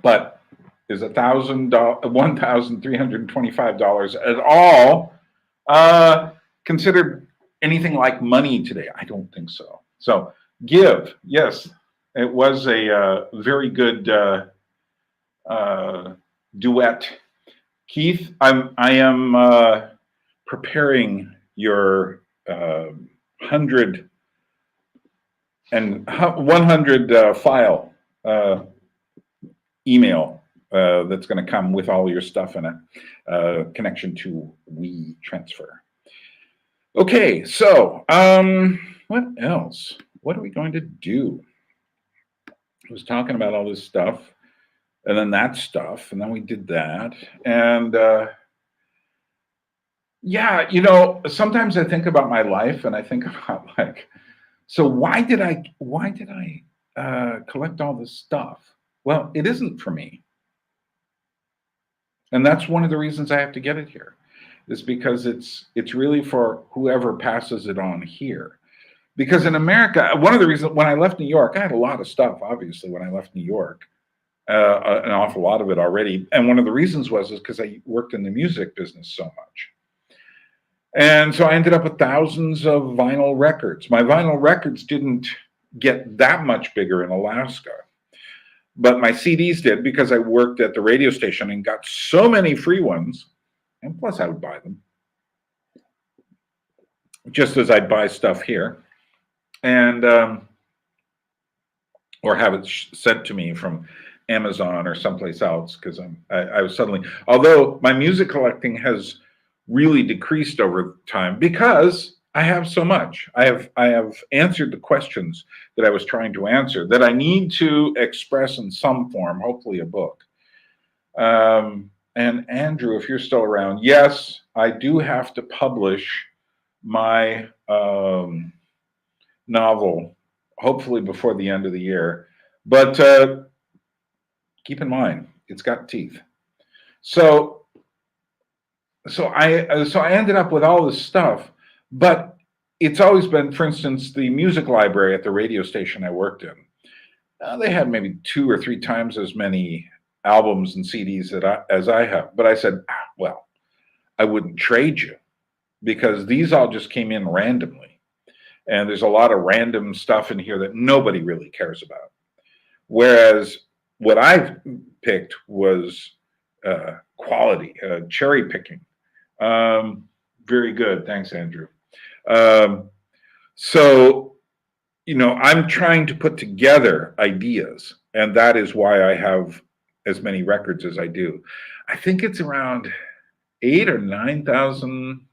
but is $1,325 at all considered anything like money today? I don't think so. So give, yes, it was a very good duet. Keith, I am preparing your 100 file email that's going to come with all your stuff in it, connection to WeTransfer. Okay, so what else? What are we going to do? I was talking about all this stuff, and then that stuff, and then we did that, and yeah, sometimes I think about my life, and I think about like, so why did I collect all this stuff? Well, it isn't for me. And that's one of the reasons I have to get it here, is because it's really for whoever passes it on here. Because in America, one of the reasons, when I left New York, I had a lot of stuff, obviously, when I left New York, an awful lot of it already. And one of the reasons was because I worked in the music business so much. And so I ended up with thousands of vinyl records. My vinyl records didn't get that much bigger in Alaska, but my CDs did, because I worked at the radio station and got so many free ones. And plus I would buy them, just as I'd buy stuff here, and or have it sent to me from Amazon or someplace else, because I was suddenly, although my music collecting has really decreased over time because I have so much. I have answered the questions that I was trying to answer that I need to express in some form, hopefully a book. And Andrew, if you're still around, yes, I do have to publish my novel, hopefully before the end of the year. But keep in mind, it's got teeth. So I ended up with all this stuff, but it's always been, for instance, the music library at the radio station I worked in. They had maybe 2 or 3 times as many albums and CDs as I have. But I said, well, I wouldn't trade you, because these all just came in randomly. And there's a lot of random stuff in here that nobody really cares about. Whereas what I've picked was quality, cherry picking. Very good. Thanks, Andrew. So, I'm trying to put together ideas, and that is why I have as many records as I do. I think it's around 8,000 or 9,000,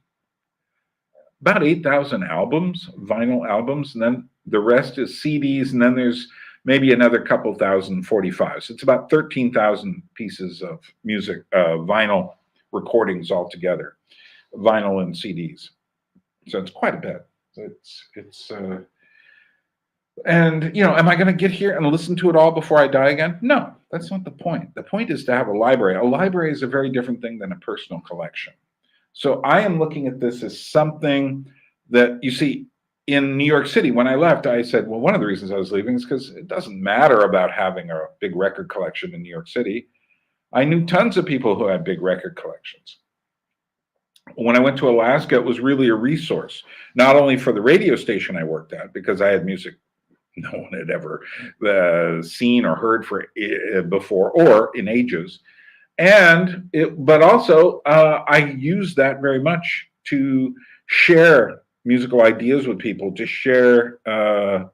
about 8,000 albums, vinyl albums, and then the rest is CDs, and then there's maybe another couple thousand 45s. So it's about 13,000 pieces of music, vinyl recordings altogether, vinyl and CDs. So it's quite a bit. And am I going to get here and listen to it all before I die again? No, that's not the point. The point is to have a library. A library is a very different thing than a personal collection. So I am looking at this as something that, you see, in New York City, when I left, I said, well, one of the reasons I was leaving is because it doesn't matter about having a big record collection in New York City. I knew tons of people who had big record collections. When I went to Alaska, it was really a resource, not only for the radio station I worked at, because I had music no one had ever seen or heard before or in ages. But also, I used that very much to share musical ideas with people, to share, to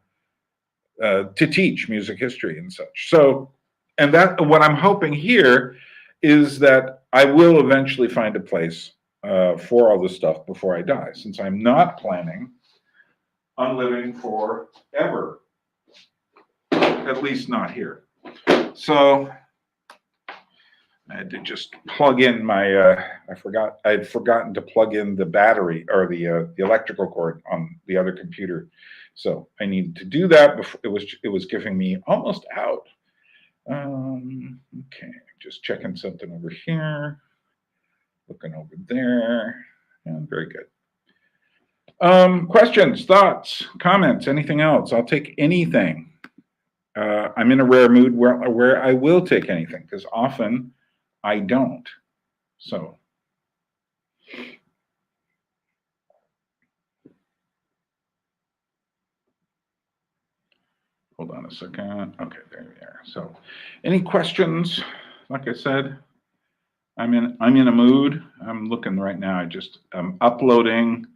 teach music history and such. So, and that, what I'm hoping here is that I will eventually find a place for all this stuff before I die, since I'm not planning on living forever. at least not here. So I had to just plug in my, I'd forgotten to plug in the battery or the electrical cord on the other computer. So I needed to do that before it was giving me almost out. Okay, just checking something over here, looking over there, and very good. Questions, thoughts, comments, anything else? I'll take anything. I'm in a rare mood where I will take anything, because often I don't. So hold on a second. Okay, there we are. So any questions? Like I said, I'm in a mood. I'm looking right now. I'm uploading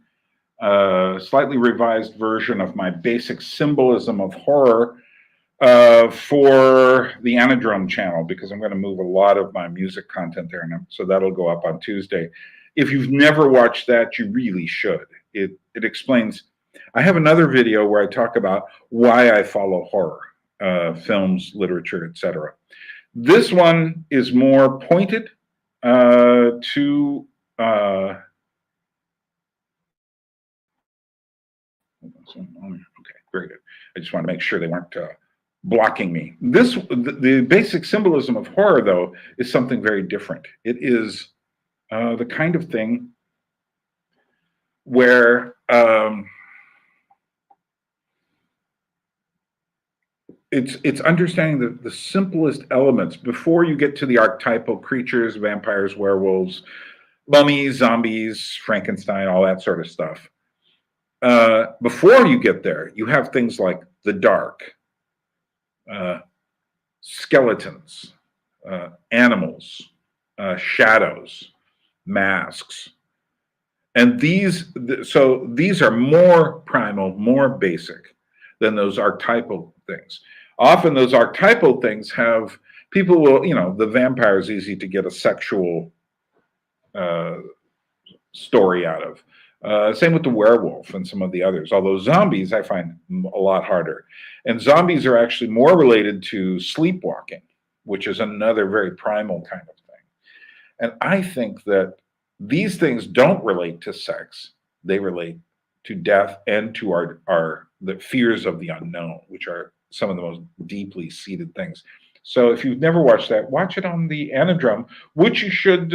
a slightly revised version of my basic symbolism of horror for the Anadrome channel, because I'm going to move a lot of my music content there now. So that'll go up on Tuesday. If you've never watched that, you really should. It explains. I have another video where I talk about why I follow horror, films, literature, etc. This one is more pointed to okay, very good. I just want to make sure they weren't blocking me. The basic symbolism of horror, though, is something very different. It is the kind of thing where it's understanding the simplest elements before you get to the archetypal creatures, vampires, werewolves, mummies, zombies, Frankenstein, all that sort of stuff. Before you get there, you have things like the dark, skeletons, animals, shadows, masks. And these are more primal, more basic than those archetypal things. Often those archetypal things have, people will, the vampire is easy to get a sexual story out of. Same with the werewolf and some of the others, although zombies I find a lot harder. And zombies are actually more related to sleepwalking, which is another very primal kind of thing. And I think that these things don't relate to sex. They relate to death and to the fears of the unknown, which are some of the most deeply seated things. So if you've never watched that, watch it on the Anadrome, which you should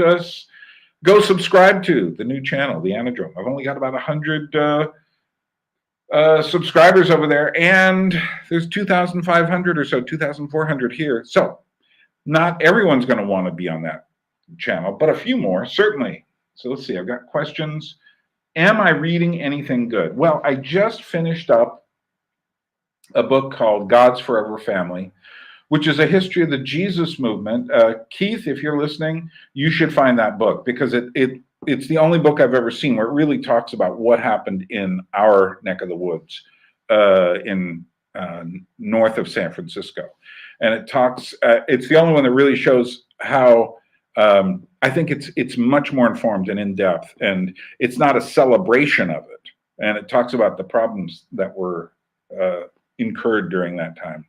go subscribe to, the new channel, the Anadrome. I've only got about 100 subscribers over there, and there's 2,500 or so, 2,400 here. So not everyone's going to want to be on that channel, but a few more, certainly. So let's see, I've got questions. Am I reading anything good? Well, I just finished up a book called God's Forever Family, which is a history of the Jesus movement. Keith, if you're listening, you should find that book, because it's the only book I've ever seen where it really talks about what happened in our neck of the woods in north of San Francisco. And it's the only one that really shows how, I think it's much more informed and in-depth, and it's not a celebration of it. And it talks about the problems that were incurred during that time.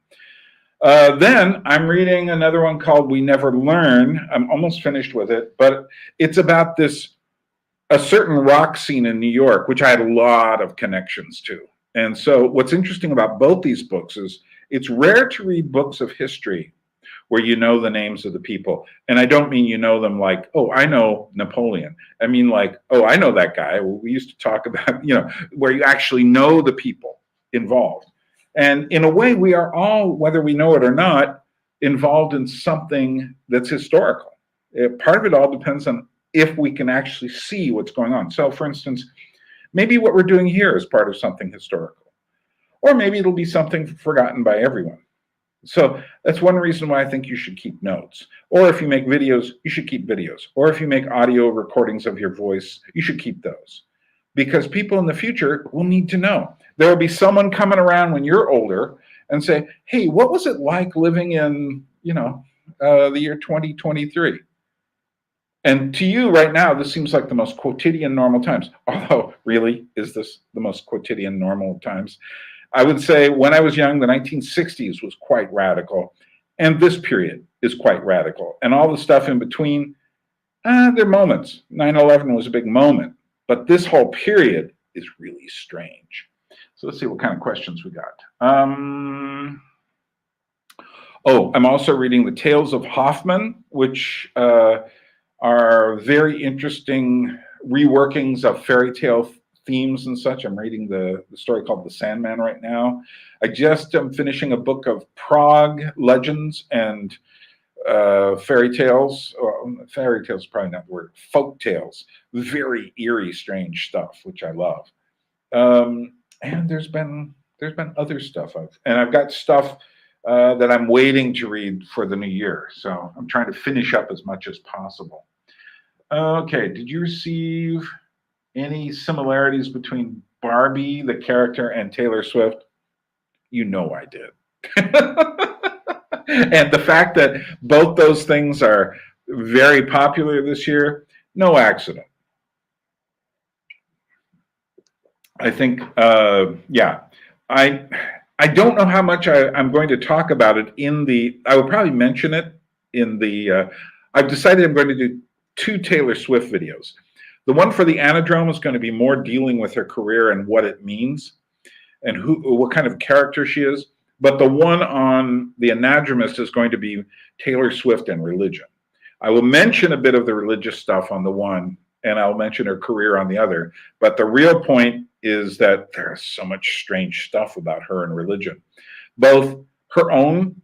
Then I'm reading another one called We Never Learn. I'm almost finished with it, but it's about a certain rock scene in New York, which I had a lot of connections to. And so what's interesting about both these books is it's rare to read books of history where you know the names of the people. And I don't mean you know them like, oh, I know Napoleon. I mean like, oh, I know that guy. We used to talk about, where you actually know the people involved. And in a way, we are all, whether we know it or not, involved in something that's historical. Part of it all depends on if we can actually see what's going on. So for instance, maybe what we're doing here is part of something historical, or maybe it'll be something forgotten by everyone. So that's one reason why I think you should keep notes. Or if you make videos, you should keep videos. Or if you make audio recordings of your voice, you should keep those. Because people in the future will need to know. There will be someone coming around when you're older and say, hey, what was it like living in, the year 2023? And to you right now, this seems like the most quotidian normal times. Although, really, is this the most quotidian normal times? I would say when I was young, the 1960s was quite radical, and this period is quite radical. And all the stuff in between, there are moments. 9/11 was a big moment, but this whole period is really strange. So let's see what kind of questions we got. Oh, I'm also reading The Tales of Hoffman, which are very interesting reworkings of fairy tale themes and such. I'm reading the story called The Sandman right now. I just am finishing a book of Prague legends and fairy tales. Well, fairy tales is probably not the word. Folk tales. Very eerie, strange stuff, which I love. And there's been other stuff I've got stuff that I'm waiting to read for the new year. So I'm trying to finish up as much as possible. Okay, did you receive any similarities between Barbie, the character, and Taylor Swift? You know I did. And the fact that both those things are very popular this year, no accident. I think, yeah, I don't know how much I'm going to talk about it I will probably mention it in I've decided I'm going to do 2 Taylor Swift videos. The one for the Anadrome is going to be more dealing with her career and what it means and what kind of character she is. But the one on the Anadromist is going to be Taylor Swift and religion. I will mention a bit of the religious stuff on the one, and I'll mention her career on the other. But the real point is that there's so much strange stuff about her and religion, both her own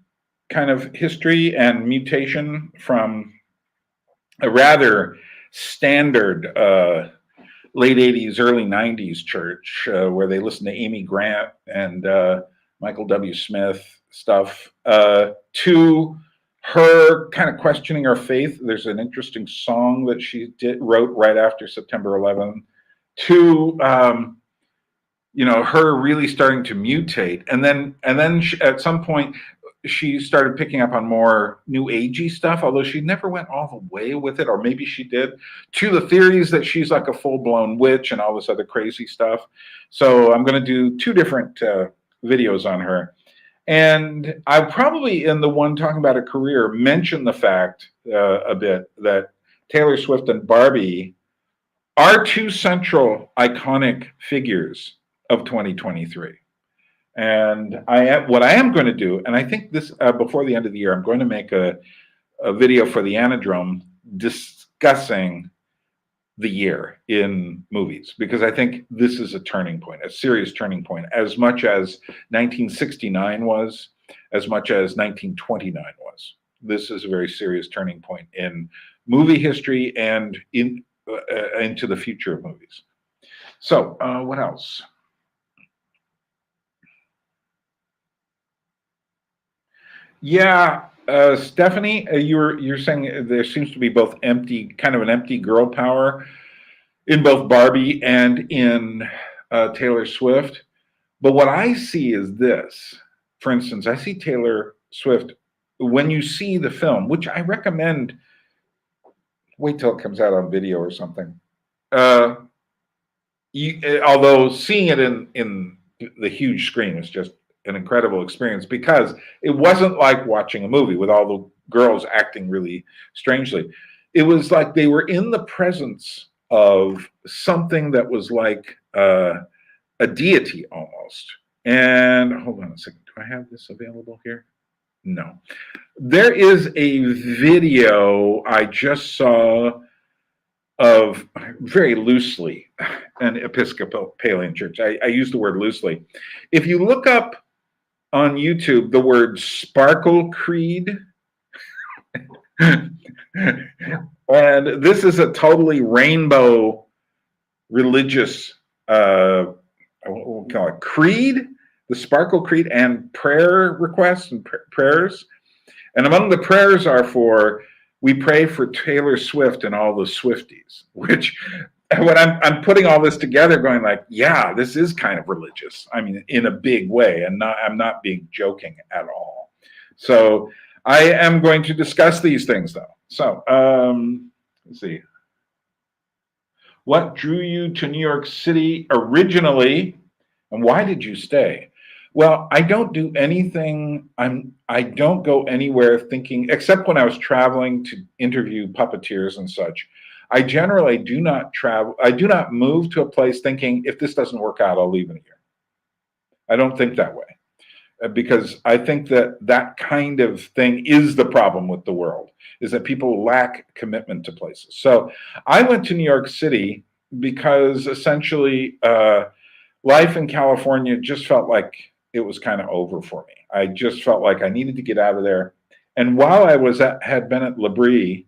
kind of history and mutation from a rather standard late 80s, early 90s church where they listened to Amy Grant and Michael W. Smith stuff to her kind of questioning her faith. There's an interesting song that she wrote right after September 11 to her really starting to mutate, and then she, at some point she started picking up on more new agey stuff, although she never went all the way with it, or maybe she did, to the theories that she's like a full-blown witch and all this other crazy stuff. So I'm going to do 2 different videos on her. And I'll probably, in the one talking about her career, mention the fact a bit that Taylor Swift and Barbie are 2 central iconic figures of 2023. And what I am going to do, and I think this before the end of the year, I'm going to make a video for the Anadrome discussing the year in movies, because I think this is a turning point, a serious turning point, as much as 1969 was, as much as 1929 was. This is a very serious turning point in movie history and into the future of movies. So what else? Yeah, Stephanie, you're saying there seems to be both kind of an empty girl power in both Barbie and in Taylor Swift. But what I see is this. For instance, I see Taylor Swift, when you see the film, which I recommend, wait till it comes out on video or something. Although seeing it in the huge screen is just an incredible experience, because it wasn't like watching a movie with all the girls acting really strangely. It was like they were in the presence of something that was like a deity almost. And hold on a second, do I have this available here? No. There is a video I just saw of, very loosely, an Episcopalian church. I use the word loosely. If you look up on YouTube the word Sparkle Creed, and this is a totally rainbow religious, we'll call it creed, the Sparkle Creed, and prayer requests and prayers. And among the prayers are we pray for Taylor Swift and all the Swifties, which when I'm putting all this together going like, yeah, this is kind of religious. I mean, in a big way, and I'm not being joking at all. So I am going to discuss these things though. So let's see. What drew you to New York City originally, and why did you stay? Well, I don't do anything. I don't go anywhere thinking, except when I was traveling to interview puppeteers and such. I generally do not travel. I do not move to a place thinking, if this doesn't work out, I'll leave in a year. I don't think that way, because I think that that kind of thing is the problem with the world, is that people lack commitment to places. So I went to New York City because essentially life in California just felt like it was kind of over for me. I just felt like I needed to get out of there. And while I had been at L'Abri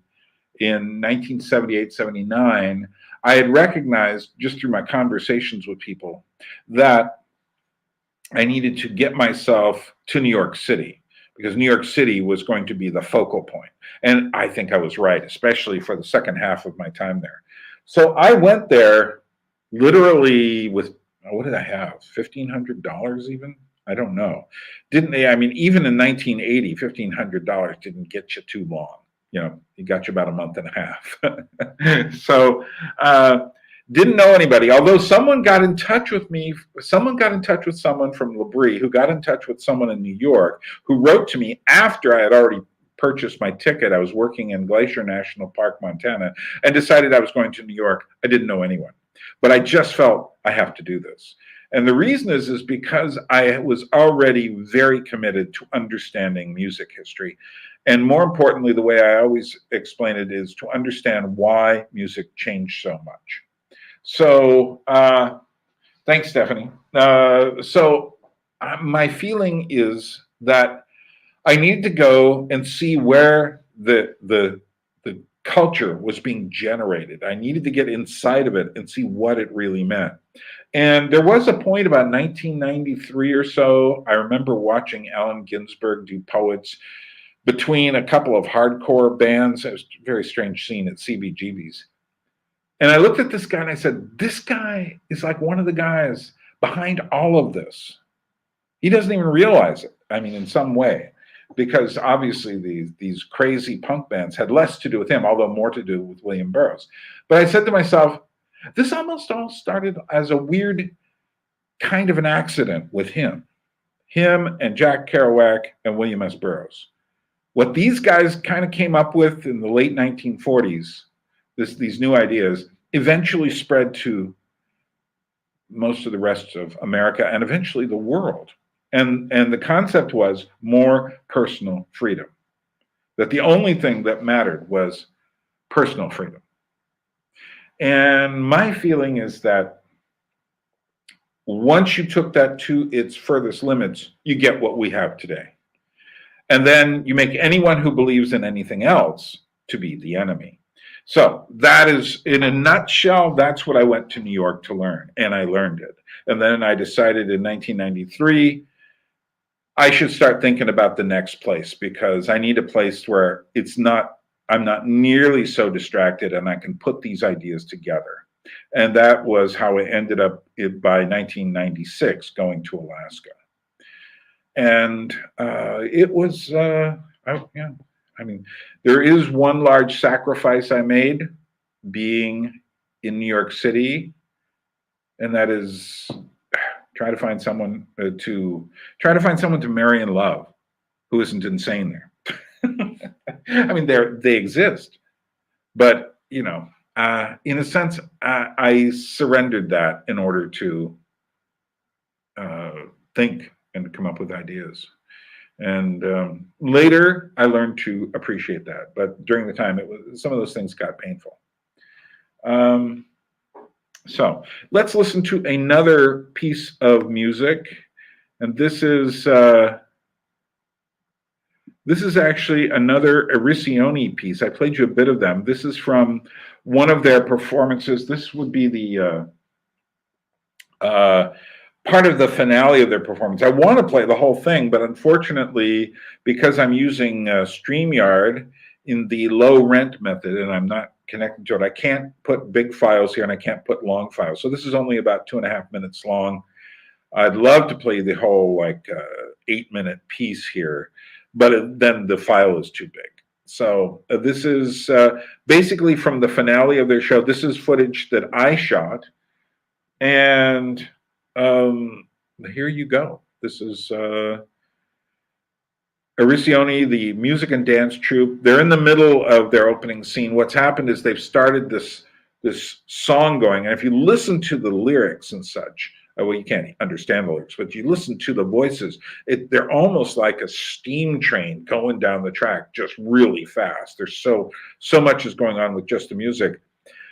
in 1978, 79, I had recognized just through my conversations with people that I needed to get myself to New York City, because New York City was going to be the focal point. And I think I was right, especially for the second half of my time there. So I went there literally with, what did I have? $1,500 even? I don't know. Didn't they? I mean, even in 1980, $1,500 didn't get you too long. You know, it got you about a month and a half. So, didn't know anybody, although someone got in touch with me. Someone got in touch with someone from L'Abri, who got in touch with someone in New York, who wrote to me after I had already purchased my ticket. I was working in Glacier National Park, Montana, and decided I was going to New York. I didn't know anyone, but I just felt I have to do this. And the reason is because I was already very committed to understanding music history. And more importantly, the way I always explain it is to understand why music changed so much. So, thanks, Stephanie. My feeling is that I need to go and see where the culture was being generated. I needed to get inside of it and see what it really meant. And there was a point about 1993 or so, I remember watching Allen Ginsberg do Poets between a couple of hardcore bands. It was a very strange scene at CBGB's. And I looked at this guy and I said, this guy is like one of the guys behind all of this. He doesn't even realize it. I mean, in some way, because obviously these crazy punk bands had less to do with him, although more to do with William Burroughs. But I said to myself, this almost all started as a weird kind of an accident with him and Jack Kerouac and William S. Burroughs. What these guys kind of came up with in the late 1940s, these new ideas, eventually spread to most of the rest of America and eventually the world. And the concept was more personal freedom. That the only thing that mattered was personal freedom. And my feeling is that once you took that to its furthest limits, you get what we have today. And then you make anyone who believes in anything else to be the enemy. So that is, in a nutshell, that's what I went to New York to learn, and I learned it. And then I decided in 1993, I should start thinking about the next place, because I need a place where I'm not nearly so distracted and I can put these ideas together. And that was how I ended up by 1996 going to Alaska. And it was, I mean, there is one large sacrifice I made being in New York City, and that is try to find someone to marry and love who isn't insane there. I mean, they exist, but in a sense, I surrendered that in order to think and to come up with ideas. And later, I learned to appreciate that. But during the time, some of those things got painful. So let's listen to another piece of music, and this is actually another Erisioni piece. I played you a bit of them. This is from one of their performances. This would be the part of the finale of their performance. I want to play the whole thing, but unfortunately, because I'm using StreamYard in the low rent method and I'm not connected to it, I can't put big files here and I can't put long files. So this is only about 2.5 minutes long. I'd love to play the whole 8-minute piece here, but then the file is too big. So this is basically from the finale of their show. This is footage that I shot, and here you go. This is Arisioni, the music and dance troupe. They're in the middle of their opening scene. What's happened is they've started this song going, and if you listen to the lyrics and such, well, you can't understand the lyrics, but you listen to the voices, they're almost like a steam train going down the track, just really fast. There's so much is going on with just the music.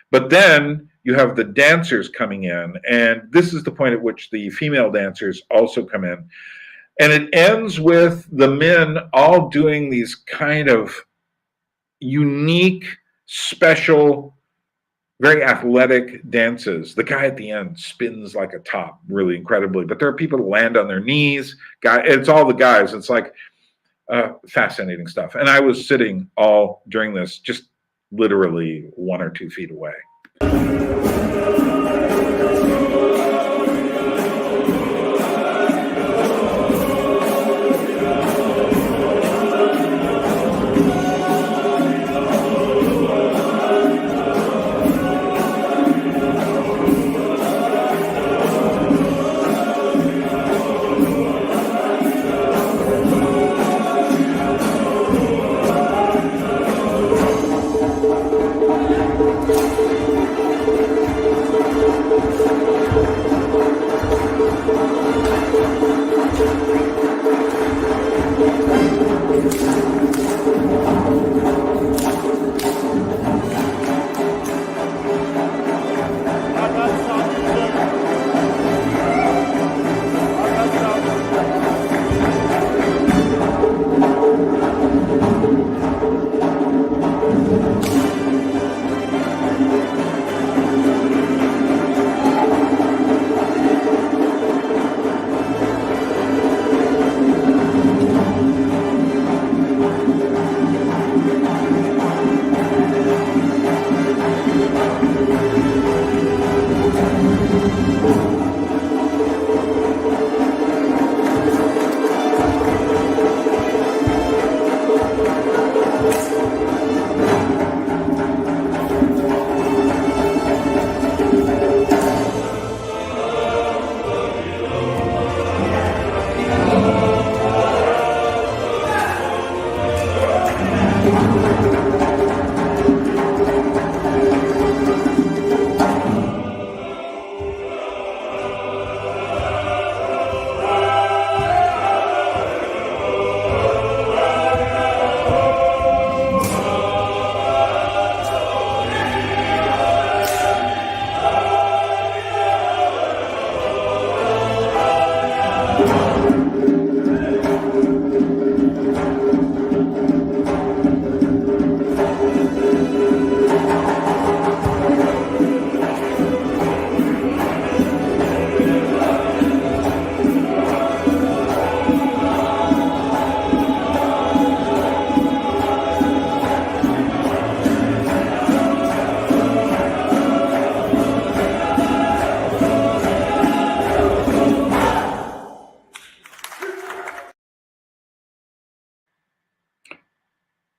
But then you have the dancers coming in, and this is the point at which the female dancers also come in. And it ends with the men all doing these kind of unique, special, very athletic dances. The guy at the end spins like a top really incredibly, but there are people that land on their knees. It's all the guys. It's like fascinating stuff. And I was sitting all during this, just literally 1 or 2 feet away.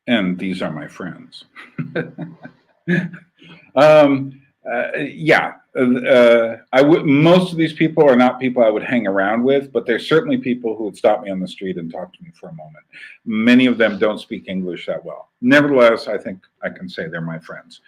And these are my friends. Yeah, most of these people are not people I would hang around with, but there's certainly people who would stop me on the street and talk to me for a moment. Many of them don't speak English that well. Nevertheless, I think I can say they're my friends.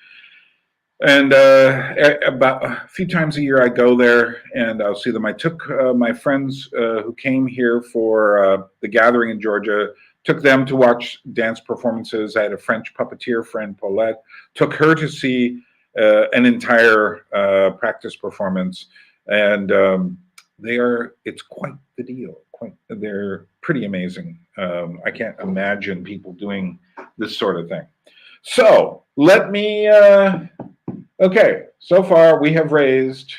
And about a few times a year, I go there and I'll see them. I took my friends who came here for the gathering in Georgia, took them to watch dance performances. I had a French puppeteer friend, Paulette, took her to see an entire practice performance. And it's quite the deal. They're pretty amazing. I can't imagine people doing this sort of thing. So let me, okay, so far we have raised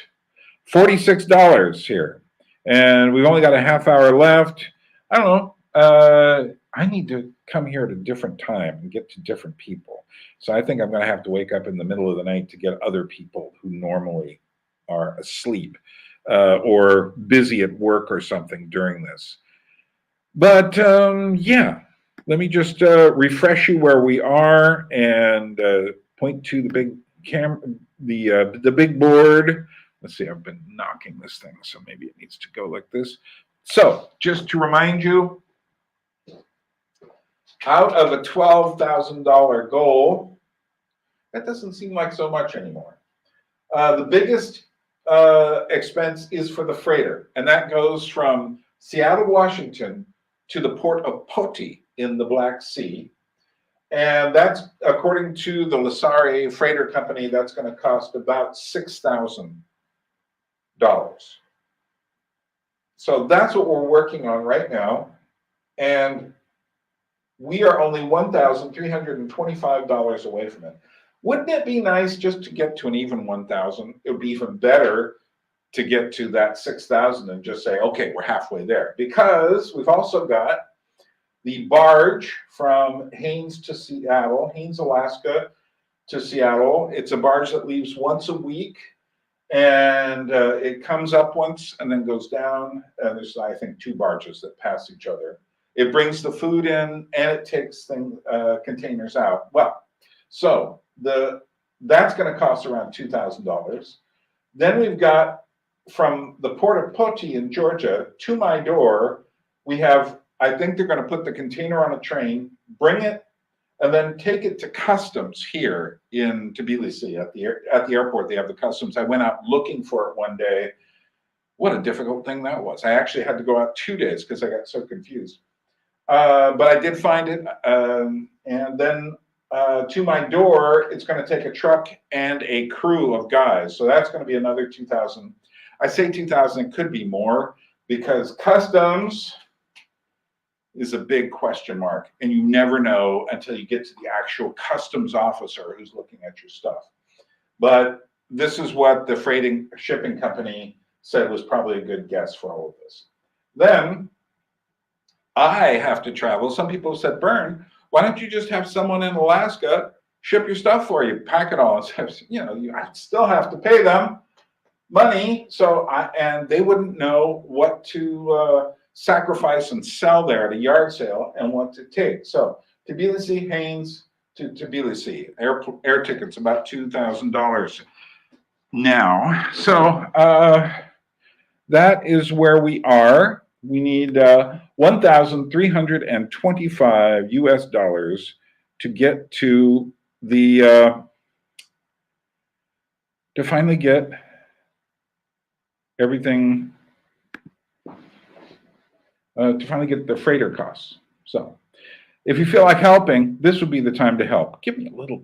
$46 here. And we've only got a half hour left. I don't know. I need to come here at a different time and get to different people. So I think I'm going to have to wake up in the middle of the night to get other people who normally are asleep or busy at work or something during this. But yeah, let me just refresh you where we are and point to the big camera, the big board. Let's see, I've been knocking this thing, so maybe it needs to go like this. So just to remind you, out of a $12,000 goal, that doesn't seem like so much anymore. The biggest expense is for the freighter, and that goes from Seattle, Washington to the port of Poti in the Black Sea. And that's, according to the Lasare Freighter Company, that's going to cost about $6,000. So that's what we're working on right now. And we are only $1,325 away from it. Wouldn't it be nice just to get to an even 1,000? It would be even better to get to that 6,000 and just say, okay, we're halfway there. Because we've also got the barge from Haines to Seattle, Haines, Alaska to Seattle. It's a barge that leaves once a week, and it comes up once and then goes down. And there's, I think, 2 barges that pass each other. It brings the food in and it takes containers out. Well, so that's going to cost around $2,000. Then we've got, from the port of Poti in Georgia to my door, we have, I think they're going to put the container on a train, bring it, and then take it to customs here in Tbilisi at the airport. They have the customs. I went out looking for it one day. What a difficult thing that was. I actually had to go out 2 days because I got so confused. But I did find it, and then to my door, it's going to take a truck and a crew of guys. So that's going to be another 2,000. I say 2,000, it could be more, because customs is a big question mark, and you never know until you get to the actual customs officer who's looking at your stuff. But this is what the shipping company said was probably a good guess for all of this. Then I have to travel. Some people said, Bern, why don't you just have someone in Alaska ship your stuff for you, pack it all? And I still have to pay them money, and they wouldn't know what to sacrifice and sell there at a yard sale and what to take. So Tbilisi, Haines to Tbilisi, air tickets about $2,000 now. So that is where we are. We need $1,325 US to get to to finally get everything, to finally get the freighter costs. So if you feel like helping, this would be the time to help. Give me a little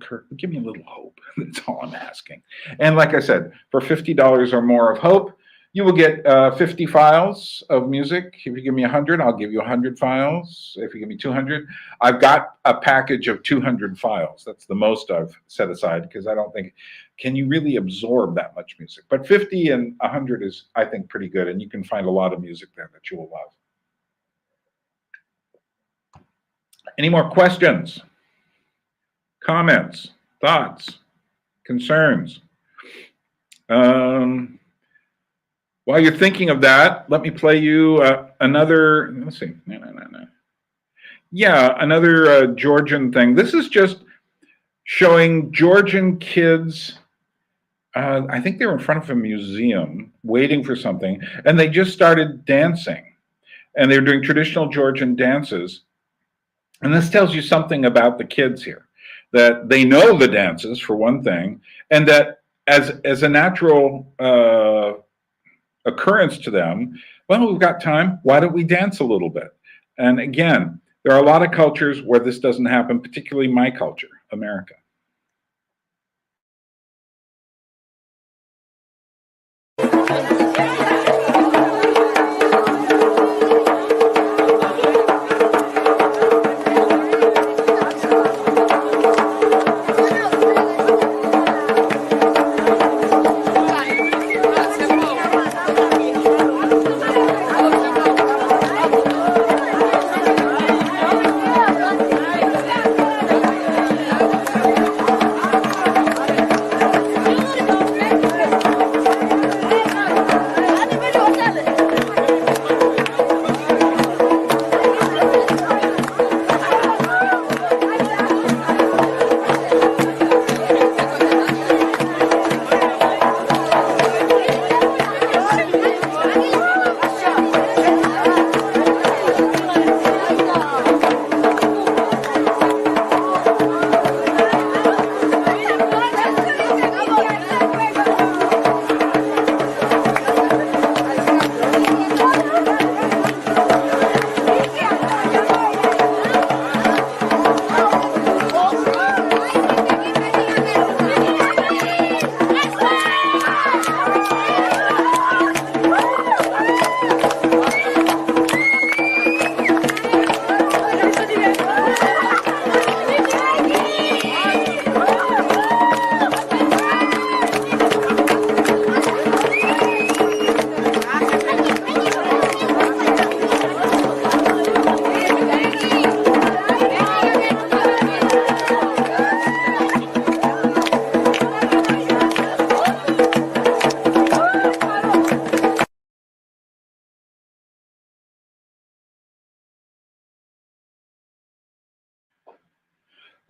hope. That's all I'm asking. And like I said, for $50 or more of hope, you will get 50 files of music. If you give me 100, I'll give you 100 files. If you give me 200, I've got a package of 200 files. That's the most I've set aside, because I don't think, can you really absorb that much music? But 50 and 100 is, I think, pretty good, and you can find a lot of music there that you will love. Any more questions, comments, thoughts, concerns? While you're thinking of that, let me play you another, let's see, yeah, another Georgian thing. This is just showing Georgian kids, I think they were in front of a museum waiting for something, and they just started dancing. And they're doing traditional Georgian dances. And this tells you something about the kids here, that they know the dances, for one thing, and that as a natural occurrence to them, well, we've got time, why don't we dance a little bit? And again, there are a lot of cultures where this doesn't happen, particularly my culture, America.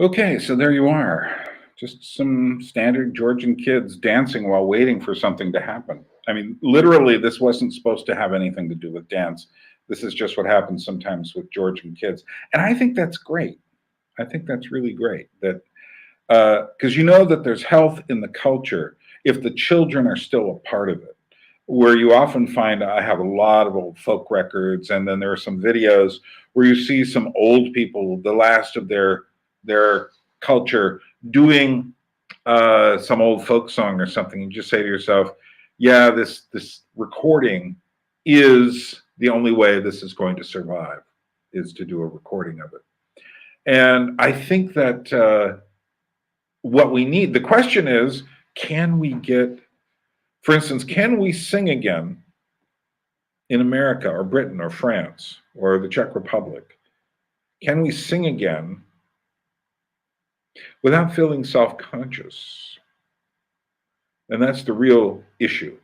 Okay, so there you are. Just some standard Georgian kids dancing while waiting for something to happen. I mean, literally, this wasn't supposed to have anything to do with dance. This is just what happens sometimes with Georgian kids. And I think that's great. I think that's really great that because you know that there's health in the culture if the children are still a part of it. Where you often find, I have a lot of old folk records, and then there are some videos where you see some old people, the last of their culture, doing some old folk song or something. You just say to yourself, "Yeah, this recording is the only way this is going to survive, is to do a recording of it." And I think that what we need, the question is, can we get, for instance, can we sing again in America or Britain or France or the Czech Republic? Can we sing again without feeling self-conscious? And that's the real issue,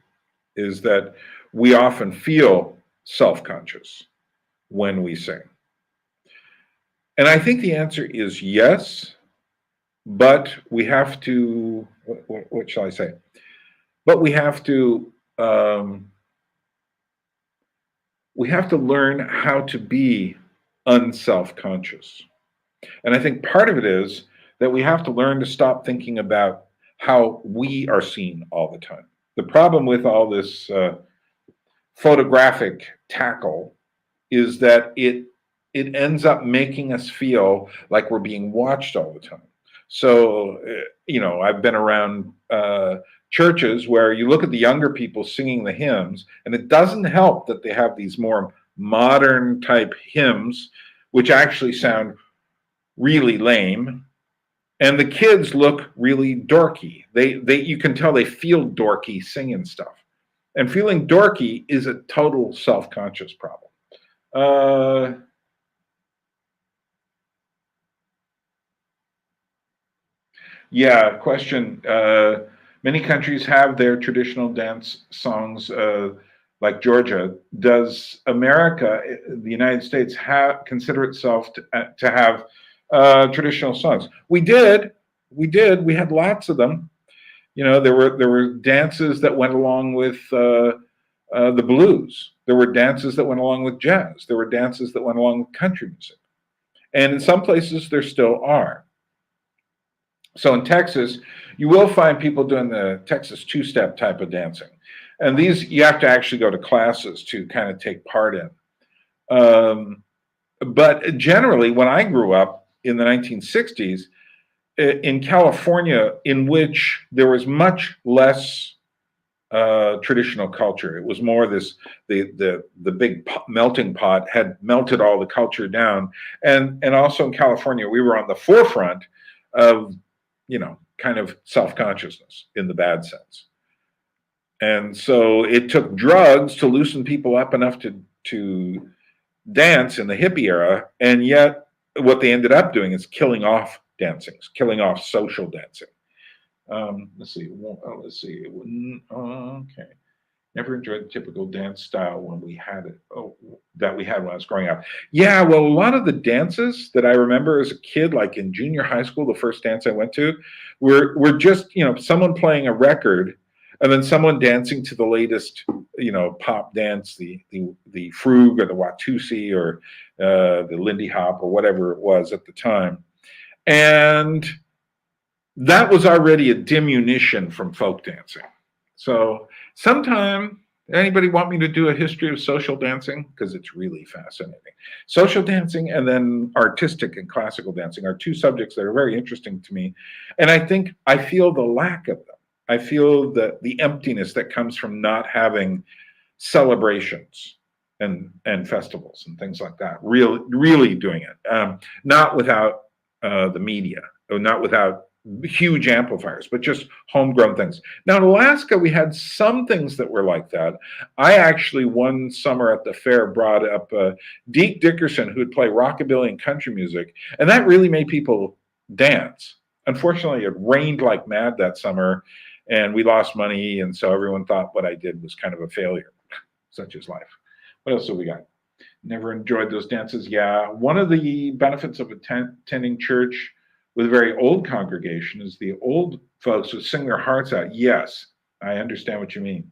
is that we often feel self-conscious when we sing. And I think the answer is yes, but we have to, what shall I say? But we have to learn how to be unself-conscious. And I think part of it is that we have to learn to stop thinking about how we are seen all the time. The problem with all this photographic tackle is that it ends up making us feel like we're being watched all the time. So, I've been around churches where you look at the younger people singing the hymns, and it doesn't help that they have these more modern type hymns, which actually sound really lame, and the kids look really dorky. You can tell they feel dorky singing stuff, and feeling dorky is a total self-conscious problem. Yeah, question. Many countries have their traditional dance songs, like Georgia. Does America, the United States, consider itself to have traditional songs? We did. We had lots of them. There were dances that went along with the blues. There were dances that went along with jazz. There were dances that went along with country music. And in some places, there still are. So in Texas, you will find people doing the Texas two-step type of dancing. And these, you have to actually go to classes to kind of take part in. But generally, when I grew up in the 1960s, in California, in which there was much less traditional culture, it was more the big melting pot had melted all the culture down. And also in California, we were on the forefront of kind of self-consciousness in the bad sense. And so it took drugs to loosen people up enough to dance in the hippie era. And yet what they ended up doing is killing off dancing, killing off social dancing. Let's see. Okay. Never enjoyed the typical dance style when we had it. That we had when I was growing up. Yeah, well, a lot of the dances that I remember as a kid, like in junior high school, the first dance I went to, were just someone playing a record, and then someone dancing to the latest pop dance, the Frug or the Watusi or the Lindy Hop or whatever it was at the time, and that was already a diminution from folk dancing. So sometime, anybody want me to do a history of social dancing? Because it's really fascinating. Social dancing and then artistic and classical dancing are two subjects that are very interesting to me. And I feel the lack of them. I feel the emptiness that comes from not having celebrations and festivals and things like that. Really doing it. Not without the media, or not without huge amplifiers, but just homegrown things. Now in Alaska, we had some things that were like that. I actually one summer at the fair brought up Deke Dickerson, who would play rockabilly and country music, and that really made people dance. Unfortunately, it rained like mad that summer, and we lost money, and so everyone thought what I did was kind of a failure. Such is life. What else have we got? Never enjoyed those dances. Yeah, one of the benefits of attending church with a very old congregation is the old folks would sing their hearts out. Yes, I understand what you mean.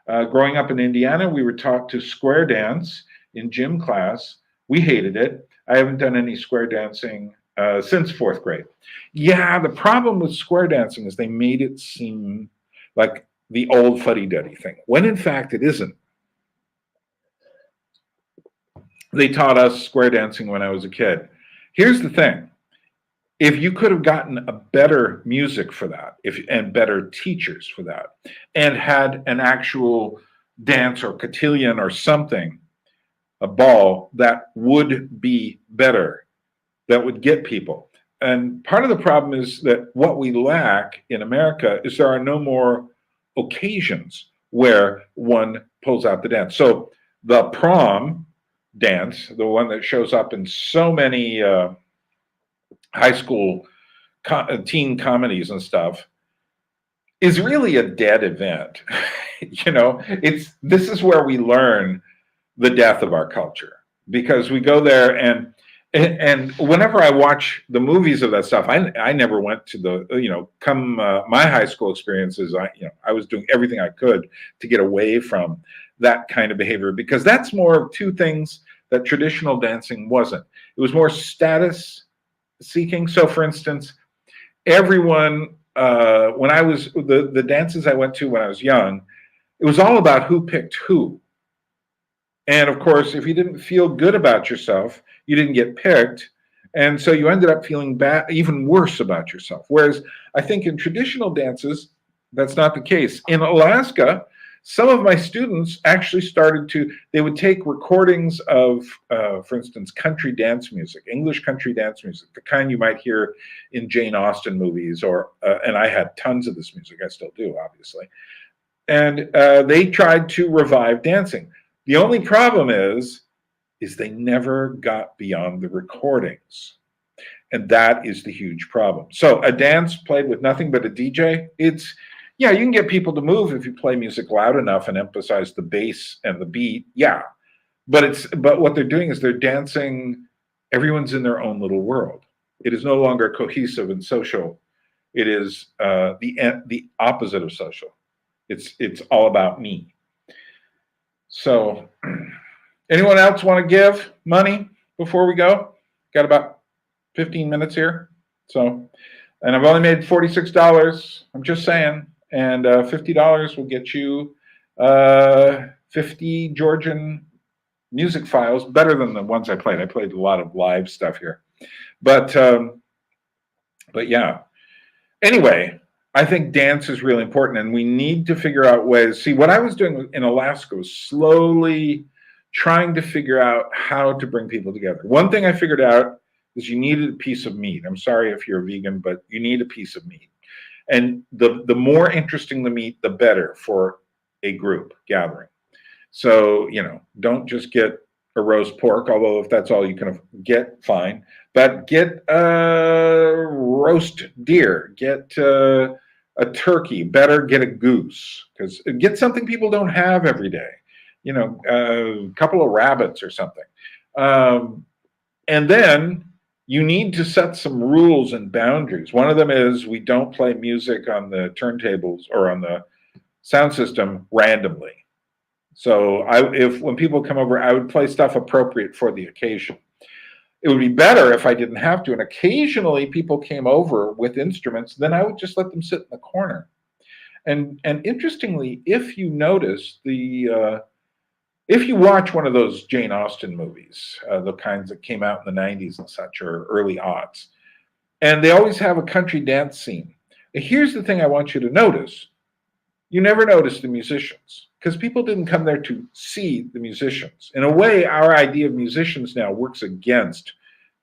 Growing up in Indiana, we were taught to square dance in gym class. We hated it. I haven't done any square dancing since fourth grade. Yeah, the problem with square dancing is they made it seem like the old fuddy-duddy thing, when in fact it isn't. They taught us square dancing when I was a kid. Here's the thing. If you could have gotten a better music for that, and better teachers for that, and had an actual dance or cotillion or something, a ball that would be better, that would get people. And part of the problem is that what we lack in America is there are no more occasions where one pulls out the dance. So the prom dance, the one that shows up in so many high school teen comedies and stuff, is really a dead event. This is where we learn the death of our culture, because we go there and whenever I watch the movies of that stuff, I never went to the my high school experiences. I was doing everything I could to get away from that kind of behavior, because that's more of two things that traditional dancing wasn't. It was more status seeking. So, for instance, everyone when I was the dances I went to when I was young, it was all about who picked who. And of course, if you didn't feel good about yourself, you didn't get picked. And so you ended up feeling bad, even worse about yourself. Whereas I think in traditional dances, that's not the case. In Alaska, some of my students actually they would take recordings of, for instance, country dance music, English country dance music, the kind you might hear in Jane Austen movies, and I had tons of this music, I still do, obviously. And they tried to revive dancing. The only problem is they never got beyond the recordings. And that is the huge problem. So a dance played with nothing but a DJ, you can get people to move if you play music loud enough and emphasize the bass and the beat. Yeah. But what they're doing is they're dancing, everyone's in their own little world. It is no longer cohesive and social. It is the opposite of social. It's all about me. So, anyone else want to give money before we go? Got about 15 minutes here. So, and I've only made $46. I'm just saying. And $50 will get you 50 Georgian music files, better than the ones I played. I played a lot of live stuff here. But yeah. Anyway, I think dance is really important, and we need to figure out ways. See, what I was doing in Alaska was slowly trying to figure out how to bring people together. One thing I figured out is you needed a piece of meat. I'm sorry if you're a vegan, but you need a piece of meat. And the more interesting the meat, the better for a group gathering. So, don't just get a roast pork, although if that's all you can get, fine. But get a roast deer, get a turkey, better get a goose, because get something people don't have every day, a couple of rabbits or something. And then you need to set some rules and boundaries. One of them is we don't play music on the turntables or on the sound system randomly. So when people come over, I would play stuff appropriate for the occasion. It would be better if I didn't have to. And occasionally people came over with instruments, then I would just let them sit in the corner. And interestingly, if you notice if you watch one of those Jane Austen movies, the kinds that came out in the 90s and such, or early aughts, and they always have a country dance scene. Here's the thing I want you to notice. You never notice the musicians, because people didn't come there to see the musicians. In a way, our idea of musicians now works against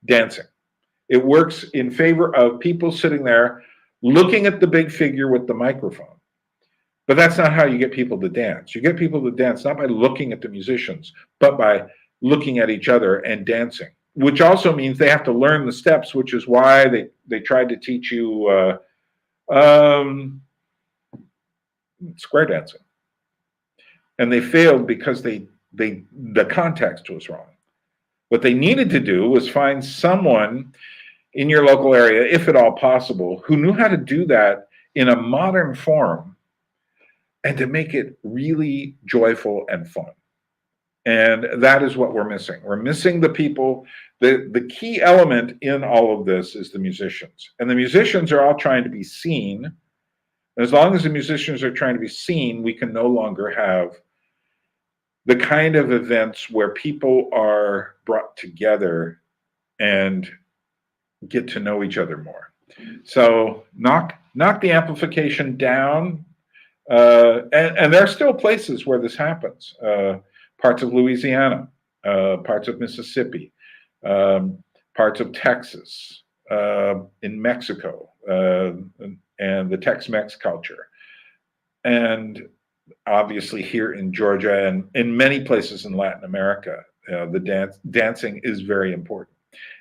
dancing. It works in favor of people sitting there looking at the big figure with the microphone. But that's not how you get people to dance. You get people to dance not by looking at the musicians, but by looking at each other and dancing, which also means they have to learn the steps, which is why they tried to teach you square dancing. And they failed because the context was wrong. What they needed to do was find someone in your local area, if at all possible, who knew how to do that in a modern form and to make it really joyful and fun. And that is what we're missing. We're missing the people. The key element in all of this is the musicians. And the musicians are all trying to be seen. And as long as the musicians are trying to be seen, we can no longer have the kind of events where people are brought together and get to know each other more. So knock the amplification down. And there are still places where this happens. Parts of Louisiana, parts of Mississippi, parts of Texas, in Mexico, and the Tex-Mex culture. And obviously here in Georgia and in many places in Latin America, the dancing is very important.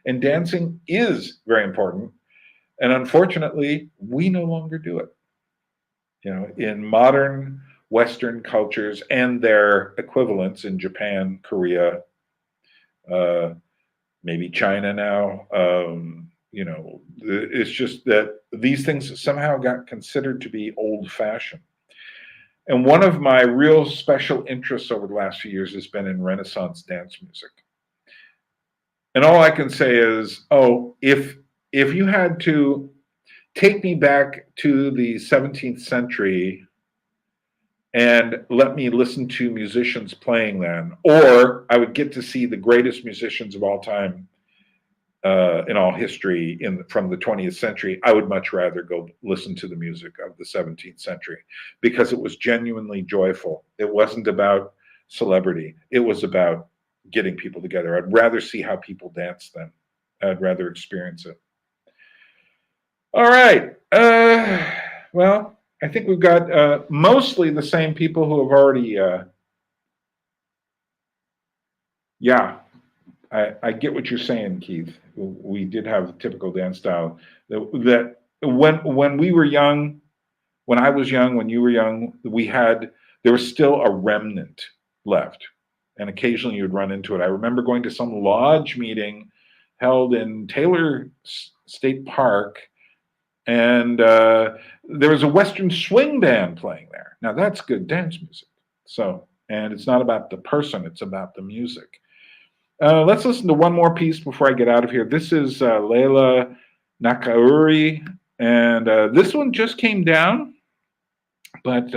And dancing is very important. And unfortunately, we no longer do it. In modern Western cultures and their equivalents in Japan, Korea, maybe China now, it's just that these things somehow got considered to be old-fashioned. And one of my real special interests over the last few years has been in Renaissance dance music. And all I can say is, if you had to take me back to the 17th century and let me listen to musicians playing then, or I would get to see the greatest musicians of all time in all history from the 20th century, I would much rather go listen to the music of the 17th century because it was genuinely joyful. It wasn't about celebrity. It was about getting people together. I'd rather see how people dance then. I'd rather experience it. All right. Well, I think we've got mostly the same people who have already, yeah, I get what you're saying, Keith. We did have a typical dance style that when we were young, when I was young, when you were young, there was still a remnant left. And occasionally you'd run into it. I remember going to some lodge meeting held in Taylor State Park, and there was a Western swing band playing there. Now that's good dance music. And it's not about the person, it's about the music. Let's listen to one more piece before I get out of here. This is Leila Nakauri, and this one just came down, but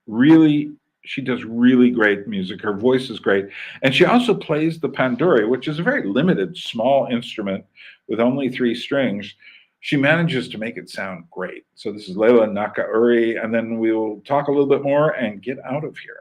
really, she does really great music. Her voice is great. And she also plays the panduri, which is a very limited, small instrument with only 3 strings. She manages to make it sound great. So this is Leila Nakauri, and then we'll talk a little bit more and get out of here.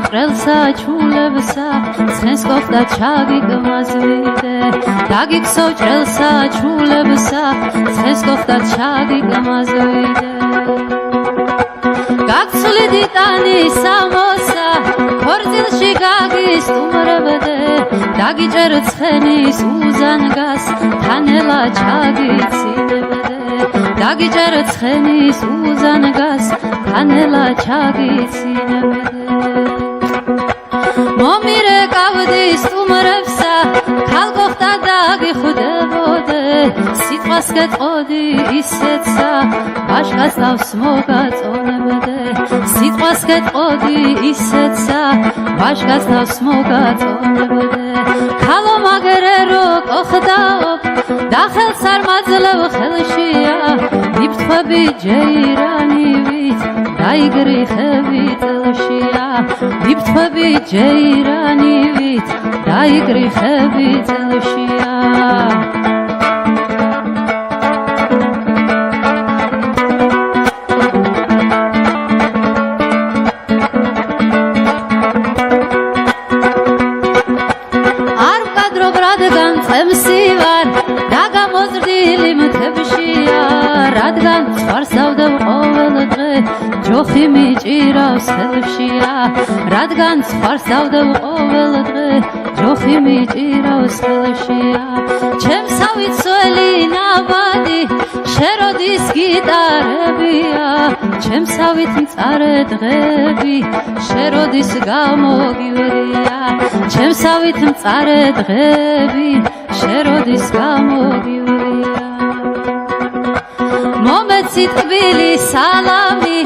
ტრელსა ჩულებსა ცენს გოხდა ჩაგიგმაზვიდე დაგიქსო ტრელსა ჩულებსა ცენს გოხდა ჩაგიგმაზვიდე გაგცვლი დიტანი სამოსა ქორწილში გაგისტუმრებდე დაგიჭერ ცხენის უზანგას თანელა ჩაგიცინებდე დაგიჭერ ცხენის უზანგას თანელა ჩაგიცინებდე მომირე კავდი სტუმრებსა ქალგოხდა დაგიხვდებოდე სიტყვას გეტყოდი ისეცა ვაჟკაც თავს მოგაწონებდე სიტყვას გეტყოდი ისეცა ვაჟკაც თავს მოგაწონებდე ქალო მაგერერო კოხდაობ და ხელს არ მაძლევ ხელშია იფთვები ჯეირანივით დაიგრიხები წელშია იფთვები ჯეირანივით დაიგრიხები წელშია არ ვკადრობ რადგან წემსი ვარ და გამოზრდილი მთებშია რადგან ცხვარს ავდებ ყოველ დღე ჯოხი მიჭირავს ხელშია რადგან ცხვარს დავდებ ყოველ დღე ჯოხი მიჭირავს ხელშია ჩემსავით სველი ნაბადი შეროდის გიტარებია ჩემსავით მწარე დღები შეროდის გამოგივრია ჩემსავით მწარე დღები შეროდის გამოგივრია მომეცი ტბილი სალამი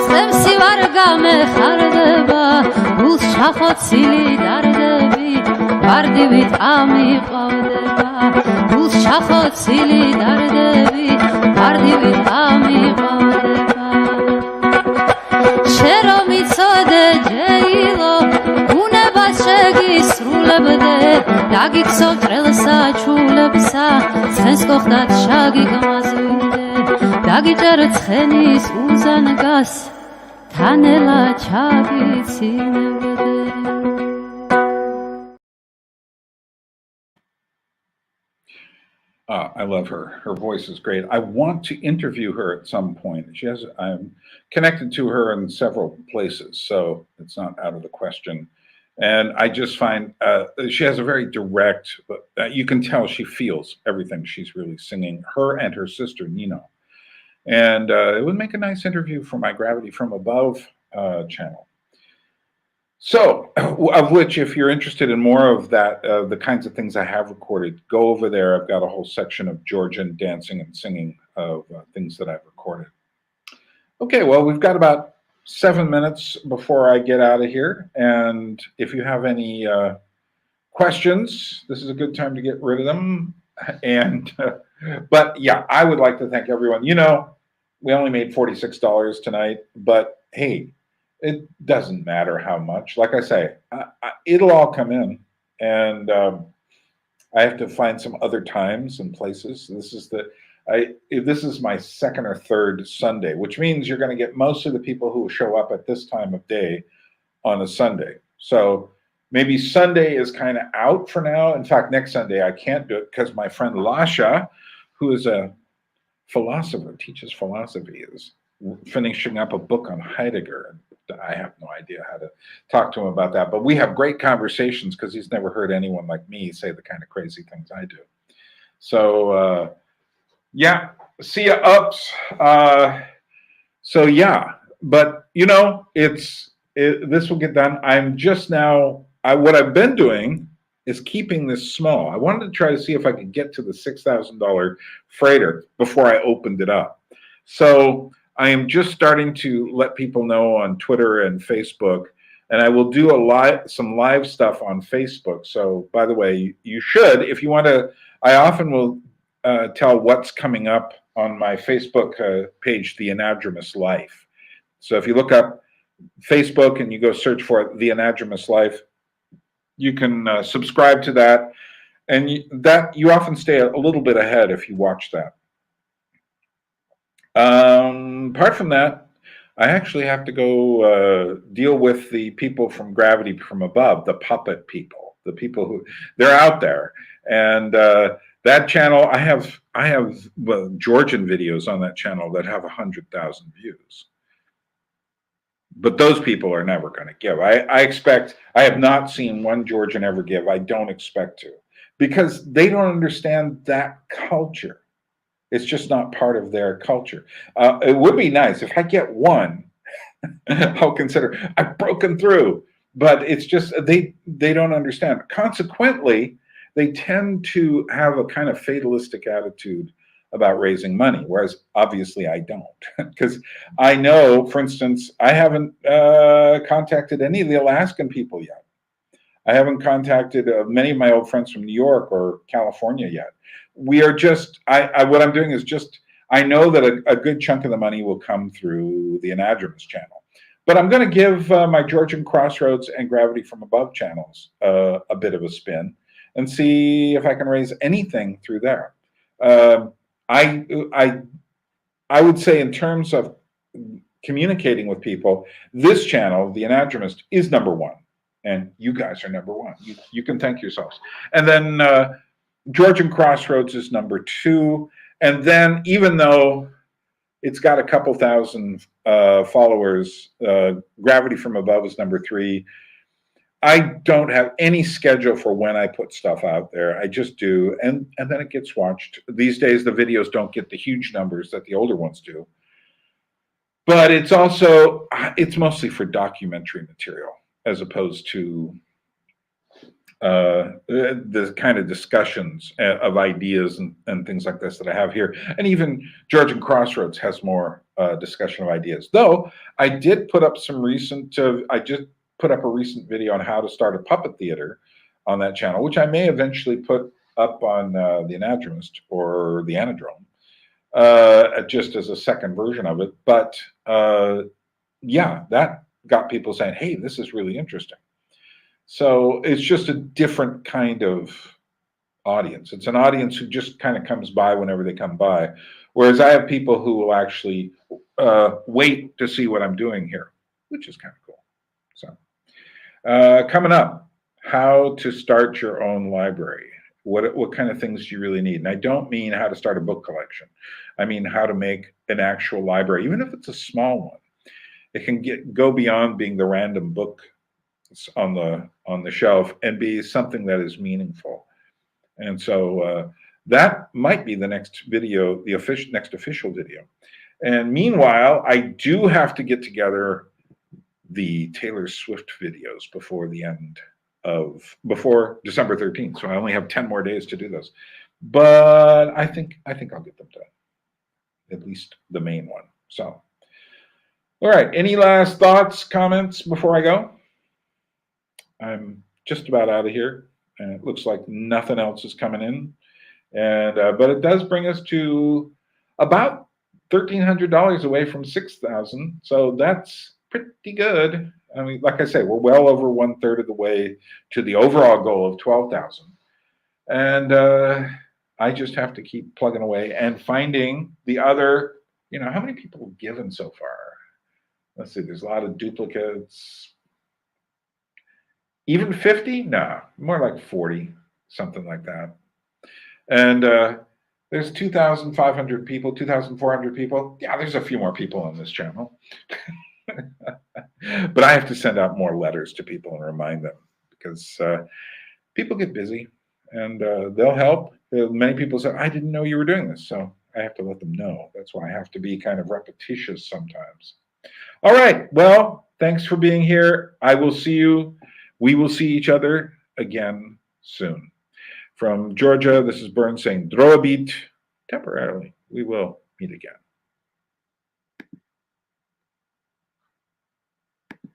წემსი ვარ გამეხარდება გულს ჩახოცილი დარდები ვარდივით ამიყვავდება გულს ჩახოცილი დარდები ვარდივით ამიყვავდება შენ რომ იცოდე ჯეილო უნებას შეგისრულებდე დაგიქცევ ჭრელსა ჩულებსა ცხენს გოხდათ შაგიგმაზვიდე დაგიჭერ ცხენის უზანგას თანელა ჩაგიცინებდე I love her. Her voice is great. I want to interview her at some point. I'm connected to her in several places, so it's not out of the question. And I just find she has a very direct, you can tell she feels everything she's really singing, her and her sister, Nino. And it would make a nice interview for my Gravity from Above channel. So, of which, if you're interested in more of that, the kinds of things I have recorded, go over there. I've got a whole section of Georgian dancing and singing of things that I've recorded. Okay, well, we've got about 7 minutes before I get out of here. And if you have any questions, this is a good time to get rid of them. And, but yeah, I would like to thank everyone. You know, we only made $46 tonight, but hey, it doesn't matter how much. Like I say, it'll all come in, and I have to find some other times and places. This is my second or third Sunday, which means you're going to get most of the people who show up at this time of day on a Sunday. So maybe Sunday is kind of out for now. In fact, next Sunday I can't do it because my friend Lasha, who is a philosopher, teaches philosophy, is finishing up a book on Heidegger. I have no idea how to talk to him about that, but we have great conversations because he's never heard anyone like me say the kind of crazy things I do. So yeah, see ya ups. So yeah, but you know, this will get done. I'm just now, what I've been doing is keeping this small. I wanted to try to see if I could get to the $6,000 freighter before I opened it up. So I am just starting to let people know on Twitter and Facebook, and I will do some live stuff on Facebook. So by the way, you should, if you want to, I often will tell what's coming up on my Facebook page, The Anadromous Life. So if you look up Facebook and you go search for The Anadromous Life, you can subscribe to that, and you often stay a little bit ahead if you watch that. Apart from that, I actually have to go deal with the people from Gravity from Above, the puppet people, the people who they're out there, and that channel, I have Georgian videos on that channel that have 100,000 views. But those people are never going to give. I have not seen one Georgian ever give. I don't expect to, because they don't understand that culture. It's just not part of their culture. It would be nice if I get one, I'll consider I've broken through, but it's just, they don't understand. Consequently, they tend to have a kind of fatalistic attitude about raising money, whereas obviously I don't, because I know, for instance, I haven't contacted any of the Alaskan people yet. I haven't contacted many of my old friends from New York or California yet. We are just, what I'm doing is just, I know that a good chunk of the money will come through the Anadromous channel, but I'm going to give my Georgian Crossroads and Gravity from Above channels a bit of a spin and see if I can raise anything through there. I would say, in terms of communicating with people, this channel, the Anadromist, is #1, and you guys are #1. You can thank yourselves. And then Georgian Crossroads is #2. And then, even though It's got a couple thousand followers. Gravity from Above is number 3. I don't have any schedule for when I put stuff out there. I just do, and then it gets watched. These days, the videos don't get the huge numbers that the older ones do. But it's mostly for documentary material as opposed to the kind of discussions of ideas and things like this that I have here. And even Georgian Crossroads has more discussion of ideas. Though I did put up some recent, I just put up a recent video on how to start a puppet theater on that channel, which I may eventually put up on the Anadromist or the Anadrome, just as a second version of it. But yeah, that got people saying, hey, this is really interesting. So it's just a different kind of audience. It's an audience who just kind of comes by whenever they come by. Whereas I have people who will actually wait to see what I'm doing here, which is kind of cool. So coming up, how to start your own library. What kind of things do you really need? And I don't mean how to start a book collection. I mean how to make an actual library, even if it's a small one. It can go beyond being the random book on the shelf and be something that is meaningful. And so that might be the next video, the next official video. And meanwhile, I do have to get together the Taylor Swift videos before December 13th. So I only have 10 more days to do those. But I think I'll get them done. At least the main one. So, all right. Any last thoughts, comments before I go? I'm just about out of here, and it looks like nothing else is coming in. And but it does bring us to about $1,300 away from $6,000, so that's pretty good. I mean, like I say, we're well over 1/3 of the way to the overall goal of 12,000, and I just have to keep plugging away and finding the other. You know, how many people have given so far? Let's see. There's a lot of duplicates. Even 50? No, more like 40, something like that. And there's 2,500 people, 2,400 people. Yeah, there's a few more people on this channel. But I have to send out more letters to people and remind them because people get busy and they'll help. Many people say, I didn't know you were doing this. So I have to let them know. That's why I have to be kind of repetitious sometimes. All right. Well, thanks for being here. I will see you. We will see each other again soon. From Georgia, this is Burns saying, Droabit, temporarily. We will meet again.